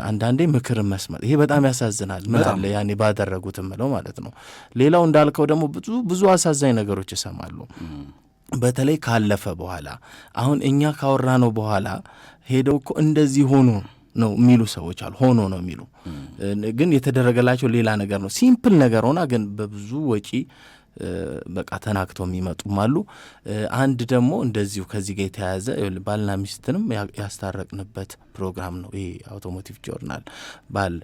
S2: አንዳንዴ ምክር መስማት ይሄ በጣም ያሳዝናል። ምን አለ ያኔ ባደረጉት ምለው ማለት ነው። ሌላው እንዳልከው ደግሞ ብዙ አሳዛኝ ነገሮች ይሰማሉ። በተለይ ካለፈ በኋላ አሁን እኛ ካወራ ነው በኋላ ሄደው እኮ እንደዚህ ሆኖ ነው የሚሉ ሰዎች አሉ። ሆኖ ነው የሚሉ ግን የተደረገላቸው ሌላ ነገር ነው። ሲምፕል ነገር ሆና ግን በብዙ ወጪ በቃ ተናክተው የሚመጡም አሉ። አንድ ደግሞ እንደዚሁ ከዚህ ጋር የተያያዘ ባልና ሚስትንም ያስታረቅንበት ፕሮግራም ነው ይሄ አውቶሞቲቭ ጆርናል። ባል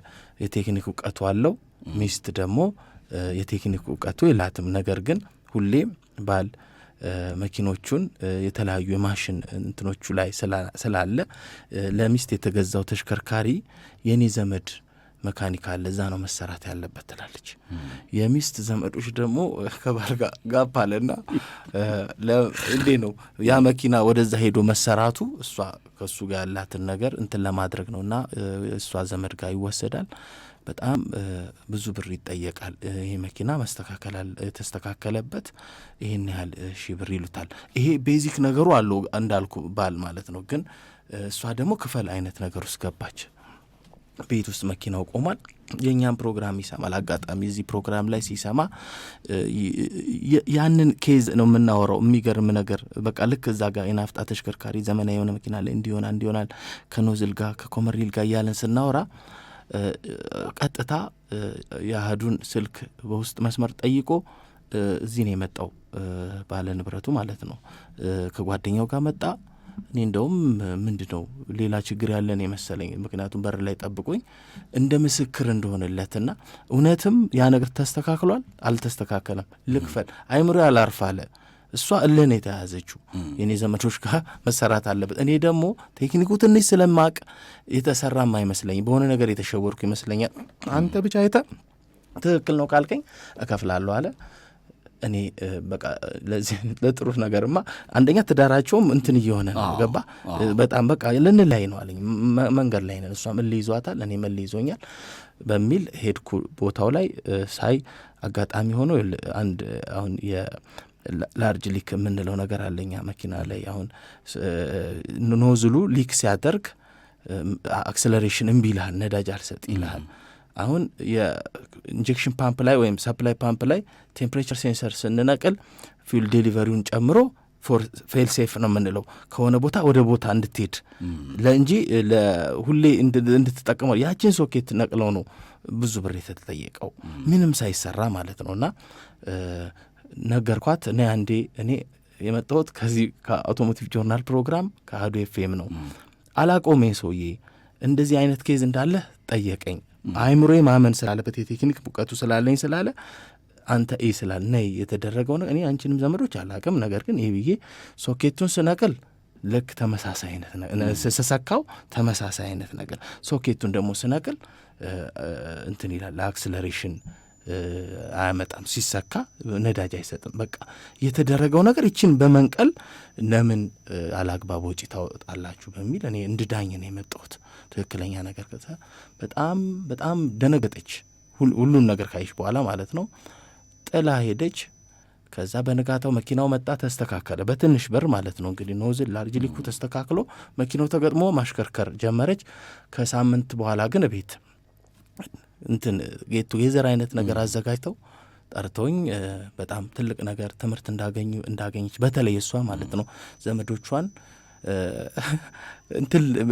S2: የቴክኒክ እውቀቱ አለው፣ ሚስት ደግሞ የቴክኒክ እውቀቱ የላትም። ነገር ግን ሁሌ ባል መኪኖቹን የተለያዩ የማሽን እንትኖቹ ላይ ስላለ ለሚስት የተገዛው ተሽከርካሪ የኔ ዘመድ መካኒክ አለ እዛ ነው መሰራት ያለበት ትላለች። የሚስት ዘመዶች ደግሞ ከባል ጋር አለና እንዴ ነው ያ መኪና ወደዛ ሄዶ መሰራቱ እሷ ከሱ ጋር ያላትን ነገር እንትን ለማድረግ ነውና እሷ ዘመድ ጋር ይወሰዳል። በጣም ብዙ ብር ይጠየቃል። ይሄ መኪና መስተካከል የተስተካከለበት ይሄን ያህል ሺህ ብር ይሉታል። ይሄ ቤዚክ ነገሩ አለው እንዳልኩ ባል ማለት ነው። ግን እሷ ደግሞ ክፈል አይነት ነገር ውስጥ ገባች። ቤት ውስጥ መኪናው ቆሟል። የእኛም ፕሮግራም ይሰማል። አጋጣሚ እዚህ ፕሮግራም ላይ ሲሰማ ያንን ኬዝ ነው የምናወራው። የሚገርም ነገር በቃ ልክ እዛ ጋር የናፍጣ ተሽከርካሪ ዘመናዊ የሆነ መኪና ላይ እንዲሆናል ከኖዝል ጋር ከኮመሪል ጋር እያለን ስናወራ ቀጥታ የአህዱን ስልክ በውስጥ መስመር ጠይቆ እዚህ ነው የመጣው ባለ ንብረቱ ማለት ነው። ከጓደኛው ጋር መጣ። እኔ እንደውም ምንድን ነው ሌላ ችግር ያለን የመሰለኝ፣ ምክንያቱም በር ላይ ጠብቆኝ እንደ ምስክር እንደሆነለትና እውነትም ያ ነገር ተስተካክሏል አልተስተካከለም ልክፈል አይምሮ ያላርፍ አለ። እሷ እልህን የተያዘችው የኔ ዘመዶች ጋር መሰራት አለበት። እኔ ደግሞ ቴክኒኩ ትንሽ ስለማቅ የተሰራም አይመስለኝ በሆነ ነገር የተሸወርኩ ይመስለኛል። አንተ ብቻ አይተ ትክክል ነው ካልከኝ እከፍላለሁ አለ። እኔ በቃ ለዚህ ለጥሩት ነገርማ አንደኛ ትዳራቸውም እንትን እየሆነ ነው ገባ። በጣም በቃ ልንላይ ነው አለኝ። መንገድ ላይ ነን፣ እሷም እልህ ይዟታል፣ እኔ እልህ ይዞኛል በሚል ሄድኩ። ቦታው ላይ ሳይ አጋጣሚ ሆኖ አንድ አሁን ላርጅ ሊክ የምንለው ነገር አለኛ መኪና ላይ አሁን ኖዝሉ ሊክ ሲያደርግ አክሰለሬሽን እምቢ ይልሃል፣ ነዳጅ አልሰጥ ይልሃል። አሁን የኢንጀክሽን ፓምፕ ላይ ወይም ሰፕላይ ፓምፕ ላይ ቴምፕሬቸር ሴንሰር ስንነቅል ፊውል ዴሊቨሪውን ጨምሮ ፌል ሴፍ ነው የምንለው ከሆነ ቦታ ወደ ቦታ እንድትሄድ ለእንጂ ለሁሌ እንድትጠቀመው ያችን ሶኬት ነቅለው ነው ብዙ ብር የተጠየቀው ምንም ሳይሰራ ማለት ነውና ነገርኳት። እኔ የመጣሁት ከዚህ ከአውቶሞቲቭ ጆርናል ፕሮግራም ከአህዱ ኤፍኤም ነው። አላቆሜ ሰውዬ እንደዚህ አይነት ኬዝ እንዳለ ጠየቀኝ። አይምሮዬ ማመን ስላለበት የቴክኒክ እውቀቱ ስላለኝ ስላለ አንተ ስላል ነይ የተደረገው ነው። እኔ አንቺንም ዘመዶች አላቅም። ነገር ግን ይሄ ብዬ ሶኬቱን ስነቅል ልክ ተመሳሳይ አይነት ስሰካው ተመሳሳይ አይነት ነገር ሶኬቱን ደግሞ ስነቅል እንትን ይላል አክስለሬሽን አያመጣም፣ ሲሰካ ነዳጅ አይሰጥም። በቃ የተደረገው ነገር ይችን በመንቀል ለምን አላግባብ ወጪ ታወጣላችሁ በሚል እኔ እንድዳኝ ነው የመጣሁት። ትክክለኛ ነገር በጣም በጣም ደነገጠች። ሁሉን ነገር ካይሽ በኋላ ማለት ነው። ጥላ ሄደች። ከዛ በንጋታው መኪናው መጣ፣ ተስተካከለ በትንሽ ብር ማለት ነው። እንግዲህ ኖዝል ላርጅ ሊኩ ተስተካክሎ መኪናው ተገጥሞ ማሽከርከር ጀመረች። ከሳምንት በኋላ ግን ቤት እንትን ጌቱ የዘር አይነት ነገር አዘጋጅተው ጠርተውኝ በጣም ትልቅ ነገር ትምህርት እንዳገኘች በተለይ እሷ ማለት ነው ዘመዶቿን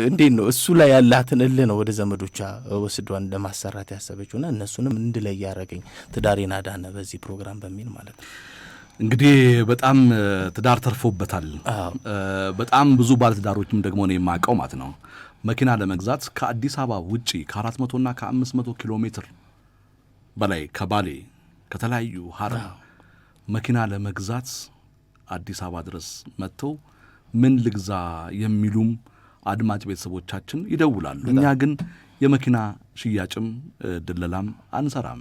S2: እንዴት ነው እሱ ላይ ያላትን እልህ ነው ወደ ዘመዶቿ ወስዷን ለማሰራት ያሰበችውና እነሱንም እንድለይ ያደረገኝ ትዳሬን አዳነ በዚህ ፕሮግራም በሚል ማለት ነው።
S1: እንግዲህ በጣም ትዳር ተርፎበታል። በጣም ብዙ ባለትዳሮችም ደግሞ ነው የማውቀው ማለት ነው መኪና ለመግዛት ከአዲስ አበባ ውጪ ከ400 እና ከ500 ኪሎ ሜትር በላይ ከባሌ ከተለያዩ ሀረር መኪና ለመግዛት አዲስ አበባ ድረስ መጥተው ምን ልግዛ የሚሉም አድማጭ ቤተሰቦቻችን ይደውላሉ። እኛ ግን የመኪና ሽያጭም ድለላም አንሰራም፣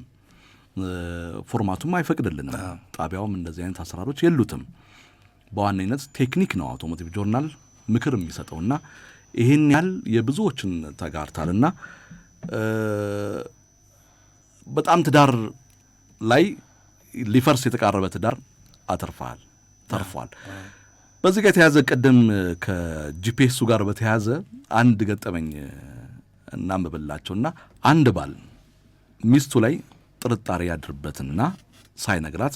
S1: ፎርማቱም አይፈቅድልንም፣ ጣቢያውም እንደዚህ አይነት አሰራሮች የሉትም። በዋነኝነት ቴክኒክ ነው አውቶሞቲቭ ጆርናል ምክር የሚሰጠውና ይሄን ያህል የብዙዎችን ተጋርታልና በጣም ትዳር ላይ ሊፈርስ የተቃረበ ትዳር ተርፏል። በዚህ ጋር የተያዘ ቀደም ከጂፒኤሱ ጋር በተያዘ አንድ ገጠመኝ እናምብላቸውና አንድ ባል ሚስቱ ላይ ጥርጣሬ ያድርበትና ሳይነግራት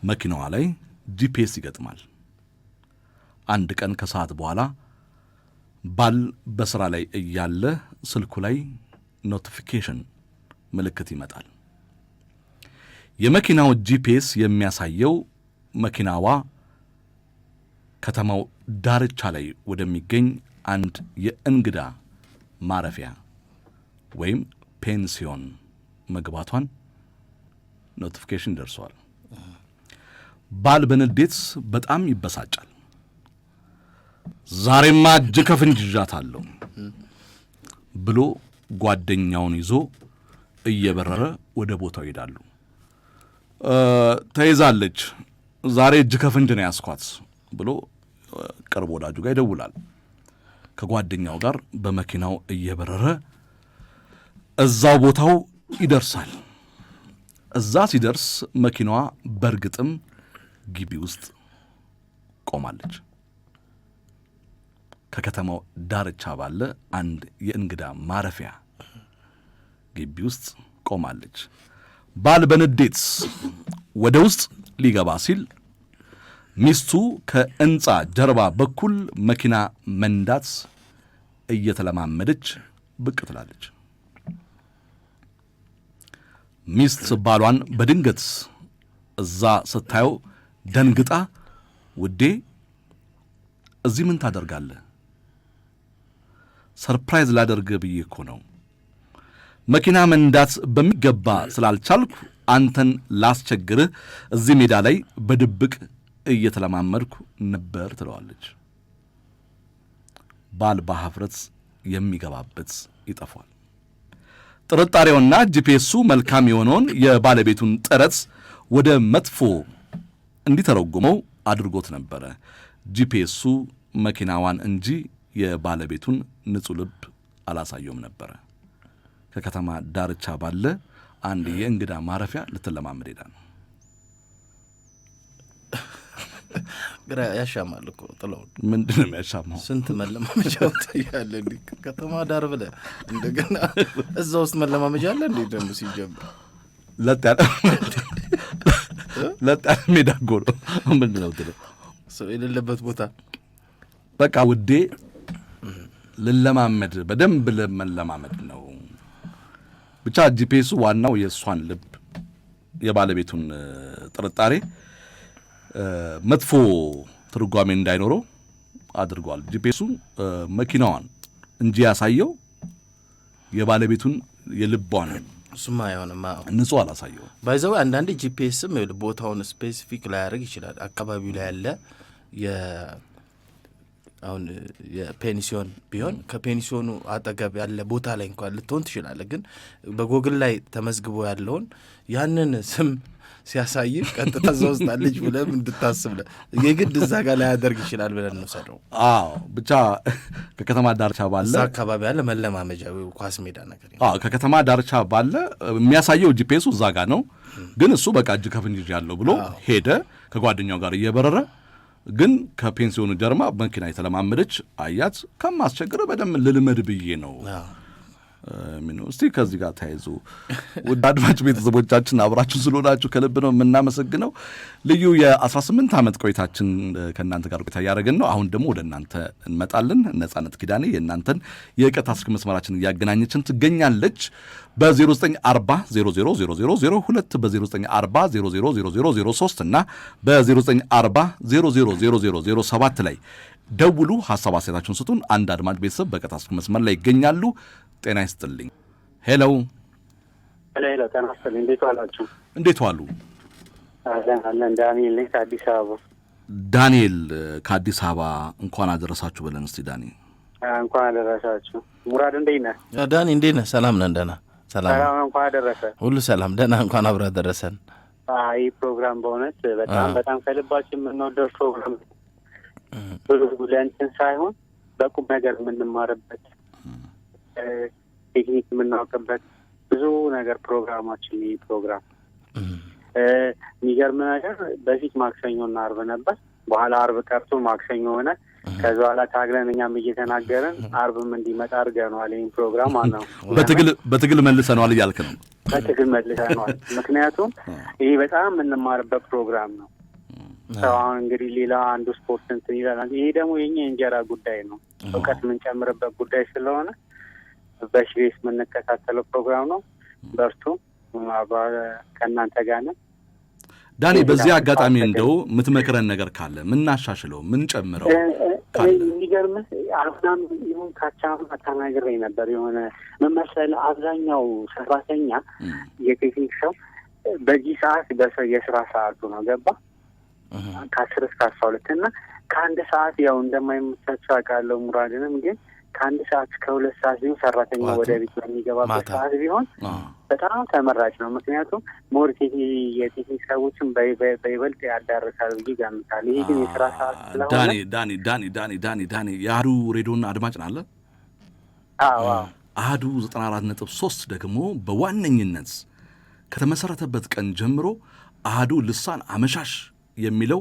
S1: መኪናዋ ላይ ጂፒኤስ ይገጥማል። አንድ ቀን ከሰዓት በኋላ ባል በስራ ላይ እያለ ስልኩ ላይ ኖቲፊኬሽን ምልክት ይመጣል። የመኪናው ጂፒኤስ የሚያሳየው መኪናዋ ከተማው ዳርቻ ላይ ወደሚገኝ አንድ የእንግዳ ማረፊያ ወይም ፔንሲዮን መግባቷን ኖቲፊኬሽን ደርሷል። ባል በንዴት በጣም ይበሳጫል። ዛሬማ እጅ ከፍንጅ ይዣታለሁ ብሎ ጓደኛውን ይዞ እየበረረ ወደ ቦታው ይሄዳሉ። ተይዛለች፣ ዛሬ እጅ ከፍንጅ ነው ያስኳት ብሎ ቅርብ ወዳጁ ጋር ይደውላል። ከጓደኛው ጋር በመኪናው እየበረረ እዛው ቦታው ይደርሳል። እዛ ሲደርስ መኪናዋ በእርግጥም ግቢ ውስጥ ቆማለች። ከከተማው ዳርቻ ባለ አንድ የእንግዳ ማረፊያ ግቢ ውስጥ ቆማለች። ባል በንዴት ወደ ውስጥ ሊገባ ሲል ሚስቱ ከሕንፃ ጀርባ በኩል መኪና መንዳት እየተለማመደች ብቅ ትላለች። ሚስት ባሏን በድንገት እዛ ስታየው ደንግጣ ውዴ እዚህ ምን ታደርጋለህ? ሰርፕራይዝ ላደርግህ ብዬ እኮ ነው። መኪና መንዳት በሚገባ ስላልቻልኩ አንተን ላስቸግርህ እዚህ ሜዳ ላይ በድብቅ እየተለማመድኩ ነበር ትለዋለች። ባል በሀፍረት የሚገባበት ይጠፋል። ጥርጣሬውና ጂፒኤሱ መልካም የሆነውን የባለቤቱን ጥረት ወደ መጥፎ እንዲተረጉመው አድርጎት ነበረ። ጂፒኤሱ መኪናዋን እንጂ የባለቤቱን ንጹሕ ልብ አላሳየውም ነበረ። ከከተማ ዳርቻ ባለ አንድ የእንግዳ ማረፊያ ልትለማመድ ሄዳ ነው።
S2: ግራ ያሻማል እኮ ጥለውን።
S1: ምንድን ነው የሚያሻማው?
S2: ስንት መለማመጃ ታያለ እንዴ? ከተማ ዳር ብለህ እንደገና እዛ ውስጥ መለማመጃ አለ እንዴ? ደግሞ ሲጀምር
S1: ለጥ ያለ ሜዳ እኮ ነው። ምንድን ነው ትለው
S2: ሰው የሌለበት ቦታ።
S1: በቃ ውዴ ልለማመድ፣ በደንብ ለመለማመድ ነው። ብቻ ጂፒኤሱ ዋናው የእሷን ልብ የባለቤቱን ጥርጣሬ መጥፎ ትርጓሜ እንዳይኖረው አድርጓል። ጂፒኤሱ መኪናዋን እንጂ ያሳየው የባለቤቱን የልቧን
S2: እሱማ አይሆንም፣
S1: ንጹህ አላሳየው።
S2: ባይዘው አንዳንዴ ጂፒኤስም ቦታውን ስፔሲፊክ ላይ ያደርግ ይችላል። አካባቢው ላይ ያለ አሁን የፔንሲዮን ቢሆን ከፔንሲዮኑ አጠገብ ያለ ቦታ ላይ እንኳን ልትሆን ትችላለህ። ግን በጎግል ላይ ተመዝግቦ ያለውን ያንን ስም ሲያሳይ ቀጥታ እዛ ውስጥ አለች ብለህ እንድታስብ የግድ እዛ ጋር ላይ ያደርግ ይችላል ብለን እንውሰደው።
S1: ብቻ ከከተማ ዳርቻ ባለ
S2: እዛ አካባቢ ያለ መለማመጃ ወይ ኳስ ሜዳ ነገር
S1: ከከተማ ዳርቻ ባለ የሚያሳየው ጂፒኤሱ እዛ ጋር ነው። ግን እሱ በቃ እጅ ከፍንጅ ያለው ብሎ ሄደ ከጓደኛው ጋር እየበረረ። ግን ከፔንሲዮኑ ጀርማ መኪና የተለማመደች አያት። ከማስቸግረ በደንብ ልልመድ ብዬ ነው እስቲ ከዚህ ጋር ተያይዞ ውድ አድማጭ ቤተሰቦቻችን አብራችሁ ስለሆናችሁ ከልብ ነው የምናመሰግነው። ልዩ የ18 ዓመት ቆይታችን ከእናንተ ጋር ቆይታ እያደረግን ነው። አሁን ደግሞ ወደ እናንተ እንመጣለን። ነጻነት ኪዳኔ የእናንተን የቀጥታ ስልክ መስመራችን እያገናኘችን ትገኛለች። በ0940 000002 በ0940 000003 እና በ0940 000007 ላይ ደውሉ፣ ሐሳብ አስተያየታችሁን ስጡን። አንድ አድማጭ ቤተሰብ በቀጥታ ስልክ መስመር ላይ ይገኛሉ። ጤና ይስጥልኝ። ሄሎ
S4: ሄሎ፣ ጤና ይስጥልኝ። እንዴት ዋላችሁ?
S1: እንዴት ዋሉ?
S4: አለን። ዳንኤል ነኝ ከአዲስ አበባ።
S1: ዳንኤል ከአዲስ አበባ እንኳን አደረሳችሁ በለን እስቲ። ዳኒ
S4: እንኳን አደረሳችሁ። ሙራድ እንዴት ነህ?
S2: ዳኒ እንዴት ነህ? ሰላም ነን። ደህና ሰላም። እንኳን
S4: አደረሰ።
S2: ሁሉ ሰላም ደህና። እንኳን አብረህ ደረሰን።
S4: ይህ ፕሮግራም በእውነት በጣም ከልባችን የምንወደው ፕሮግራም ብዙ ለእንትን ሳይሆን በቁም ነገር የምንማርበት ቴክኒክ የምናውቅበት ብዙ ነገር ፕሮግራማችን። ይህ ፕሮግራም የሚገርም ነገር በፊት ማክሰኞና አርብ ነበር። በኋላ አርብ ቀርቶ ማክሰኞ ሆነ። ከዛ በኋላ ታግለን እኛም እየተናገርን አርብም እንዲመጣ አድርገነዋል። ይህን ፕሮግራም ነው
S1: በትግል መልሰነዋል እያልክ ነው?
S4: በትግል መልሰነዋል። ምክንያቱም ይህ በጣም የምንማርበት ፕሮግራም ነው። ሰው አሁን እንግዲህ ሌላ አንዱ ስፖርት እንትን ይላል። ይሄ ደግሞ የኛ የእንጀራ ጉዳይ ነው፣ እውቀት የምንጨምርበት ጉዳይ ስለሆነ በሽቤስ የምንከታተለው ፕሮግራም ነው። በርቱ፣ ከእናንተ ጋር ነን።
S1: ዳኒ፣ በዚህ አጋጣሚ እንደው የምትመክረን ነገር ካለ ምናሻሽለው ምንጨምረው ካለ?
S4: የሚገርምህ አሁናም ይሁን ካቻም ተናግሬ ነበር። የሆነ መመሰል አብዛኛው ሰራተኛ የቴክኒክ ሰው በዚህ ሰዓት የስራ ሰዓቱ ነው ገባ ከ10 እስከ 12 እና ከአንድ ሰዓት ያው እንደማይመቻቸው አውቃለሁ። ሙራድንም ግን ከአንድ ሰዓት እስከ 2 ሰዓት ቢሆን ሰራተኛ ወደ ቤት በሚገባበት ሰዓት ቢሆን በጣም ተመራጭ ነው። ምክንያቱም ሞር የቴክኒክ ሰዎችን በይበልጥ ያዳርሳል ብዬ ገምታለሁ። ይሄ ግን የስራ ሰዓት ስለሆነ
S1: ዳኒ የአህዱ ሬዲዮን አድማጭ ናለ?
S4: አዎ።
S1: አህዱ 94.3 ደግሞ በዋነኝነት ከተመሰረተበት ቀን ጀምሮ አህዱ ልሳን አመሻሽ የሚለው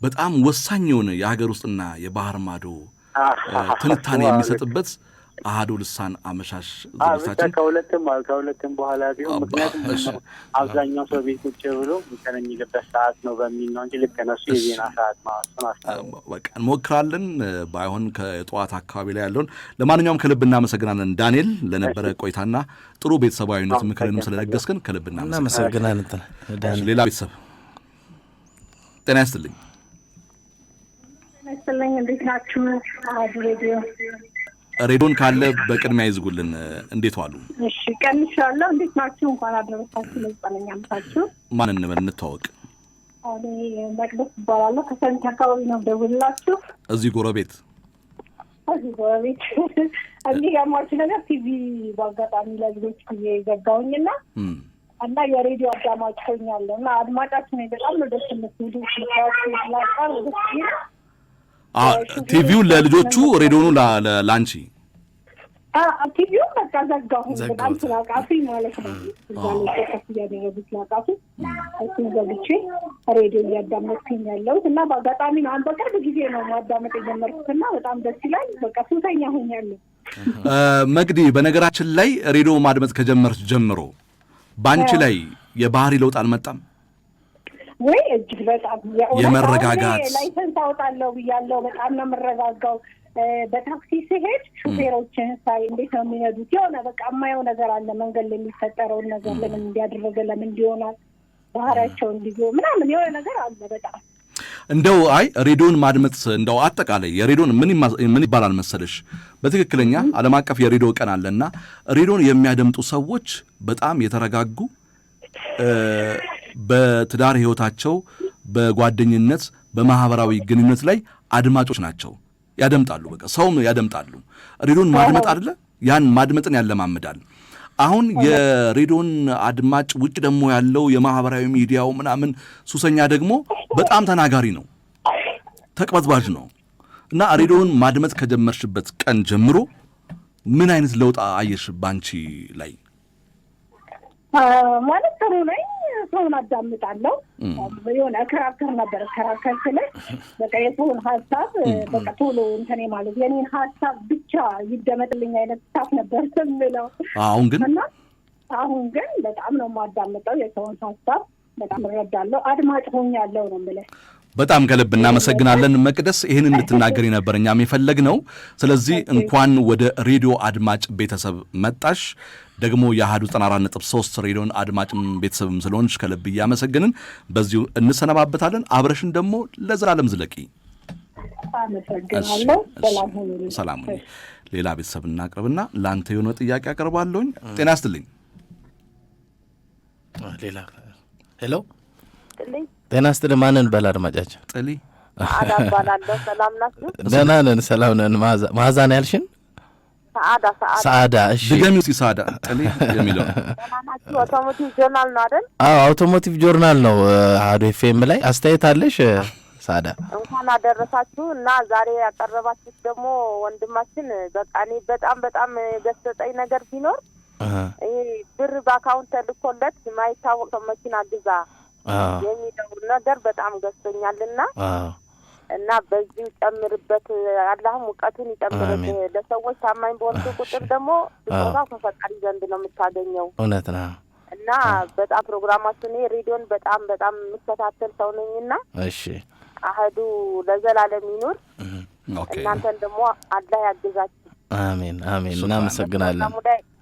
S1: በጣም ወሳኝ የሆነ የሀገር ውስጥና የባህር ማዶ ትንታኔ የሚሰጥበት አህዱ ልሳን አመሻሽ ዝግጅታችን
S4: ከሁለትም በኋላ ቢሆን ምክንያቱም አብዛኛው ሰው ቤት ቁጭ ብሎ የሚገበት ሰዓት ነው በሚል ነው እንጂ ልክ ነሱ የዜና ሰዓት ነው።
S1: በቃ እንሞክራለን፣ ባይሆን ከጠዋት አካባቢ ላይ ያለውን። ለማንኛውም ከልብ እናመሰግናለን ዳንኤል ለነበረ ቆይታና ጥሩ ቤተሰባዊነት ምክርንም ስለለገስከን ከልብ እናመሰግናለን። ሌላ ቤተሰብ ጤና ይስጥልኝ።
S5: ይስጥልኝ። እንዴት ናችሁ?
S1: ሬዲዮን ካለ በቅድሚያ ይዝጉልን። እንዴት ዋሉ?
S5: እሺ፣ ቀንሻለሁ። እንዴት ናችሁ? እንኳን አደረሳችሁ ለዘጠነኛ ዓመታችሁ።
S1: ማን እንበል እንተዋወቅ?
S5: እኔ መቅደስ እባላለሁ። ከሰንት አካባቢ ነው ደውልላችሁ።
S1: እዚህ ጎረቤት
S5: የሚገርማችሁ ነገር ቲቪ በአጋጣሚ ለልጆች ጊዜ ዘጋሁኝና እና የሬዲዮ አዳማጭ ሆኛለሁ እና አድማጫችን በጣም ነው ደስ የምትሉ ላቃር ደስ ይላል።
S1: ቲቪውን ለልጆቹ ሬዲዮኑ ለአንቺ
S5: ቲቪውን በቃ ዘጋሁ። በጣም ስላቃፊ ማለት ነው። እዛ ላይ ከፍ እያደረጉት ላቃፊ እሱን ዘግቼ ሬዲዮ እያዳመጥኩኝ ያለሁት እና በአጋጣሚ ነው። አሁን በቅርብ ጊዜ ነው ማዳመጥ የጀመርኩትና በጣም ደስ ይላል። በቃ ሱሰኛ ሆኛለሁ።
S1: መግዲ፣ በነገራችን ላይ ሬዲዮ ማድመጥ ከጀመርሽ ጀምሮ በአንቺ ላይ የባህሪ ለውጥ አልመጣም
S5: ወይ? እጅግ በጣም
S1: የመረጋጋት
S5: ላይሰንስ አወጣለሁ ብያለሁ። በጣም ነው የምረጋጋው። በታክሲ ሲሄድ ሹፌሮችን ሳይ እንዴት ነው የሚነዱት? የሆነ በቃ የማየው ነገር አለ። መንገድ ላይ የሚፈጠረውን ነገር ለምን እንዲያደረገ ለምን እንዲሆናል ባህሪያቸው እንዲዞ ምናምን የሆነ ነገር አለ በጣም
S1: እንደው ሬዲዮን ማድመጥ እንደው አጠቃላይ የሬዲዮን ምን ይባላል መሰለሽ? በትክክለኛ ዓለም አቀፍ የሬዲዮ ቀን አለና ሬዲዮን የሚያደምጡ ሰዎች በጣም የተረጋጉ በትዳር ህይወታቸው፣ በጓደኝነት፣ በማህበራዊ ግንኙነት ላይ አድማጮች ናቸው። ያደምጣሉ። በቃ ሰውም ያደምጣሉ። ሬዲዮን ማድመጥ አይደለ? ያን ማድመጥን ያለማምዳል። አሁን የሬዲዮን አድማጭ ውጭ ደግሞ ያለው የማህበራዊ ሚዲያው ምናምን ሱሰኛ ደግሞ በጣም ተናጋሪ ነው፣ ተቅበዝባዥ ነው። እና ሬዲዮን ማድመጥ ከጀመርሽበት ቀን ጀምሮ ምን አይነት ለውጥ አየሽ ባንቺ ላይ?
S5: ማለት ጥሩ ነኝ። ሰውን አዳምጣለሁ። የሆነ እከራከር ነበር። እከራከር ስለ በቃ የሰውን ሀሳብ በቃ ቶሎ እንትን ማለት የኔን ሀሳብ ብቻ ይደመጥልኝ አይነት ስታፍ ነበር የምለው። አሁን ግን በጣም ነው የማዳምጠው። የሰውን ሀሳብ በጣም እረዳለሁ። አድማጭ ሆኛለሁ ነው የምልህ።
S1: በጣም ከልብ እናመሰግናለን መቅደስ፣ ይህን እንድትናገሪ ነበር እኛም የፈለግነው። ስለዚህ እንኳን ወደ ሬዲዮ አድማጭ ቤተሰብ መጣሽ። ደግሞ የአሃዱ 94.3 ሬዲዮን አድማጭም ቤተሰብም ስለሆንሽ ከልብ እያመሰግንን በዚሁ እንሰነባበታለን። አብረሽን ደግሞ ለዘላለም ዝለቂ።
S5: አመሰግናለሁ።
S1: ሰላም ሁኚ። ሌላ ቤተሰብ እናቅርብና ለአንተ የሆነ ጥያቄ አቀርባለሁኝ። ጤና ይስጥልኝ።
S2: ሌላ ሄሎ፣ ጤና ይስጥልኝ። ማንን በል አድማጫችን?
S1: ጥሊ
S6: አዳባላለሁ። ሰላም ናችሁ?
S2: ደህና ነን፣ ሰላም ነን። ማዛ ነው ያልሽን? ሰዓዳ። እሺ ድገሚው እስኪ። ሰዓዳ ጥሊ የሚለው
S6: አውቶሞቲቭ ጆርናል ነው አይደል?
S2: አዎ አውቶሞቲቭ ጆርናል ነው። አሃዱ ኤፍኤም ላይ አስተያየት አለሽ ሰዓዳ?
S6: እንኳን አደረሳችሁ እና ዛሬ ያቀረባችሁት ደግሞ ወንድማችን በቃ እኔ በጣም የገሰጠኝ ነገር ቢኖር ይሄ ብር በአካውንት ተልኮለት ማይታወቅ መኪና ግዛ የሚለው ነገር በጣም ገዝቶኛልና እና በዚህ ጨምርበት፣ አላህም ሙቀቱን ይጨምርበት። ለሰዎች ታማኝ በሆንኩ ቁጥር ደግሞ ስጦታው ከፈጣሪ ዘንድ ነው የምታገኘው።
S2: እውነት ነው።
S6: እና በጣም ፕሮግራማችሁ እኔ ሬዲዮን በጣም የምከታተል ሰው ነኝና እሺ አሃዱ ለዘላለም ይኑር። እናንተን ደግሞ አላህ ያግዛችሁ።
S2: አሜን አሜን። እናመሰግናለን።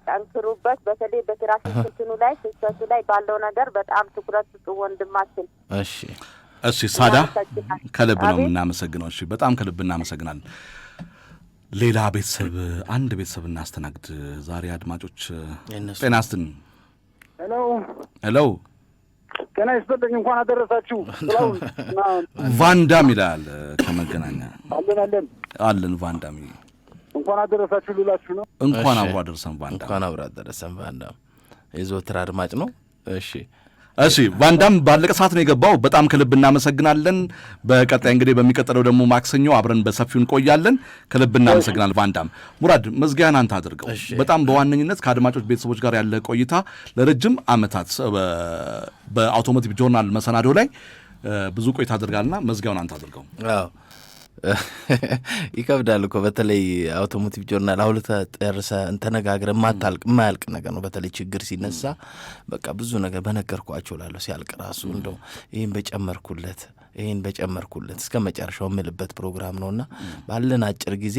S6: ጠንክሩበት። በተለይ በትራፊክ እንትኑ ላይ ፍሰቱ ላይ ባለው ነገር በጣም ትኩረት ስጡ ወንድማችን።
S1: እሺ ሳዳ ከልብ ነው የምናመሰግነው። እሺ በጣም ከልብ እናመሰግናለን። ሌላ ቤተሰብ አንድ ቤተሰብ እናስተናግድ ዛሬ አድማጮች። ጤና ይስጥልኝ። ሄሎ
S7: ጤና ይስጥልኝ። እንኳን አደረሳችሁ።
S1: ቫንዳም ይላል ከመገናኛ።
S7: አለን
S1: ቫንዳም
S7: እንኳን አደረሳችሁ ልላችሁ ነው።
S1: እንኳን አብሮ አደረሰን ቫንዳም።
S2: እንኳን አብሮ አደረሰን ቫንዳም። የዘወትር አድማጭ ነው።
S1: እሺ ቫንዳም ባለቀ ሰዓት ነው የገባው። በጣም ከልብ እናመሰግናለን። በቀጣይ እንግዲህ በሚቀጥለው ደግሞ ማክሰኞ አብረን በሰፊው እንቆያለን። ከልብ እናመሰግናለን ቫንዳም። ሙራድ መዝጊያን አንተ አድርገው። በጣም በዋነኝነት ከአድማጮች ቤተሰቦች ጋር ያለ ቆይታ ለረጅም ዓመታት በአውቶሞቲቭ ጆርናል መሰናዶ ላይ ብዙ ቆይታ አድርጋልና መዝጊያውን አንተ አድርገው።
S2: አዎ ይከብዳል እኮ በተለይ አውቶሞቲቭ ጆርናል አሁን ተርሰ እንተነጋግረ የማያልቅ ነገር ነው። በተለይ ችግር ሲነሳ በቃ ብዙ ነገር በነገርኳቸው ላለሁ ሲያልቅ ራሱ እንደው ይህን በጨመርኩለት እስከ መጨረሻው የምልበት ፕሮግራም ነውና ባለን አጭር ጊዜ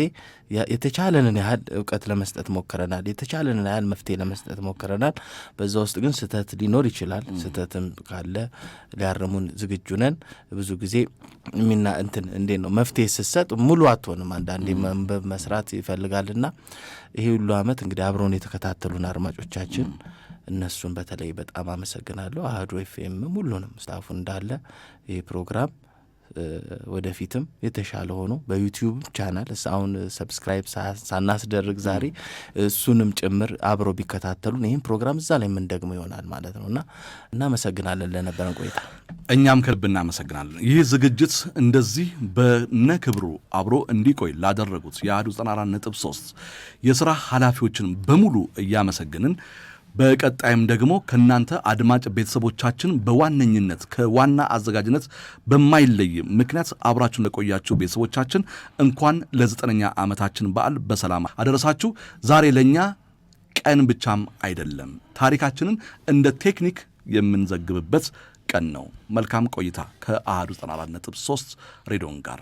S2: የተቻለንን ያህል እውቀት ለመስጠት ሞክረናል። የተቻለንን ያህል መፍትሄ ለመስጠት ሞክረናል። በዛ ውስጥ ግን ስህተት ሊኖር ይችላል። ስህተትም ካለ ሊያርሙን ዝግጁ ነን። ብዙ ጊዜ እንዴት ነው መፍትሄ ስትሰጥ ሙሉ አትሆንም። አንዳንዴ መንበብ መስራት ይፈልጋልና ይሄ ሁሉ ዓመት እንግዲህ አብረውን የተከታተሉን አድማጮቻችን እነሱን በተለይ በጣም አመሰግናለሁ። አሃዱ ኤፍኤም ሁሉንም ስታፉ እንዳለ ይህ ፕሮግራም ወደፊትም የተሻለ ሆኖ በዩቲዩብ ቻናል አሁን ሰብስክራይብ ሳናስደርግ ዛሬ እሱንም ጭምር አብሮ ቢከታተሉን ይህን ፕሮግራም እዛ ላይ የምንደግመው ይሆናል ማለት ነውና እናመሰግናለን ለነበረን ቆይታ።
S1: እኛም ከልብ እናመሰግናለን። ይህ ዝግጅት እንደዚህ በነክብሩ አብሮ እንዲቆይ ላደረጉት የአሃዱ 94.3 የሥራ ኃላፊዎችን በሙሉ እያመሰግንን በቀጣይም ደግሞ ከናንተ አድማጭ ቤተሰቦቻችን በዋነኝነት ከዋና አዘጋጅነት በማይለይ ምክንያት አብራችሁን ለቆያችሁ ቤተሰቦቻችን እንኳን ለ9ኛ ዓመታችን በዓል በሰላም አደረሳችሁ። ዛሬ ለኛ ቀን ብቻም አይደለም፣ ታሪካችንን እንደ ቴክኒክ የምንዘግብበት ቀን ነው። መልካም ቆይታ ከአሃዱ 94.3 ሬዲዮን ጋር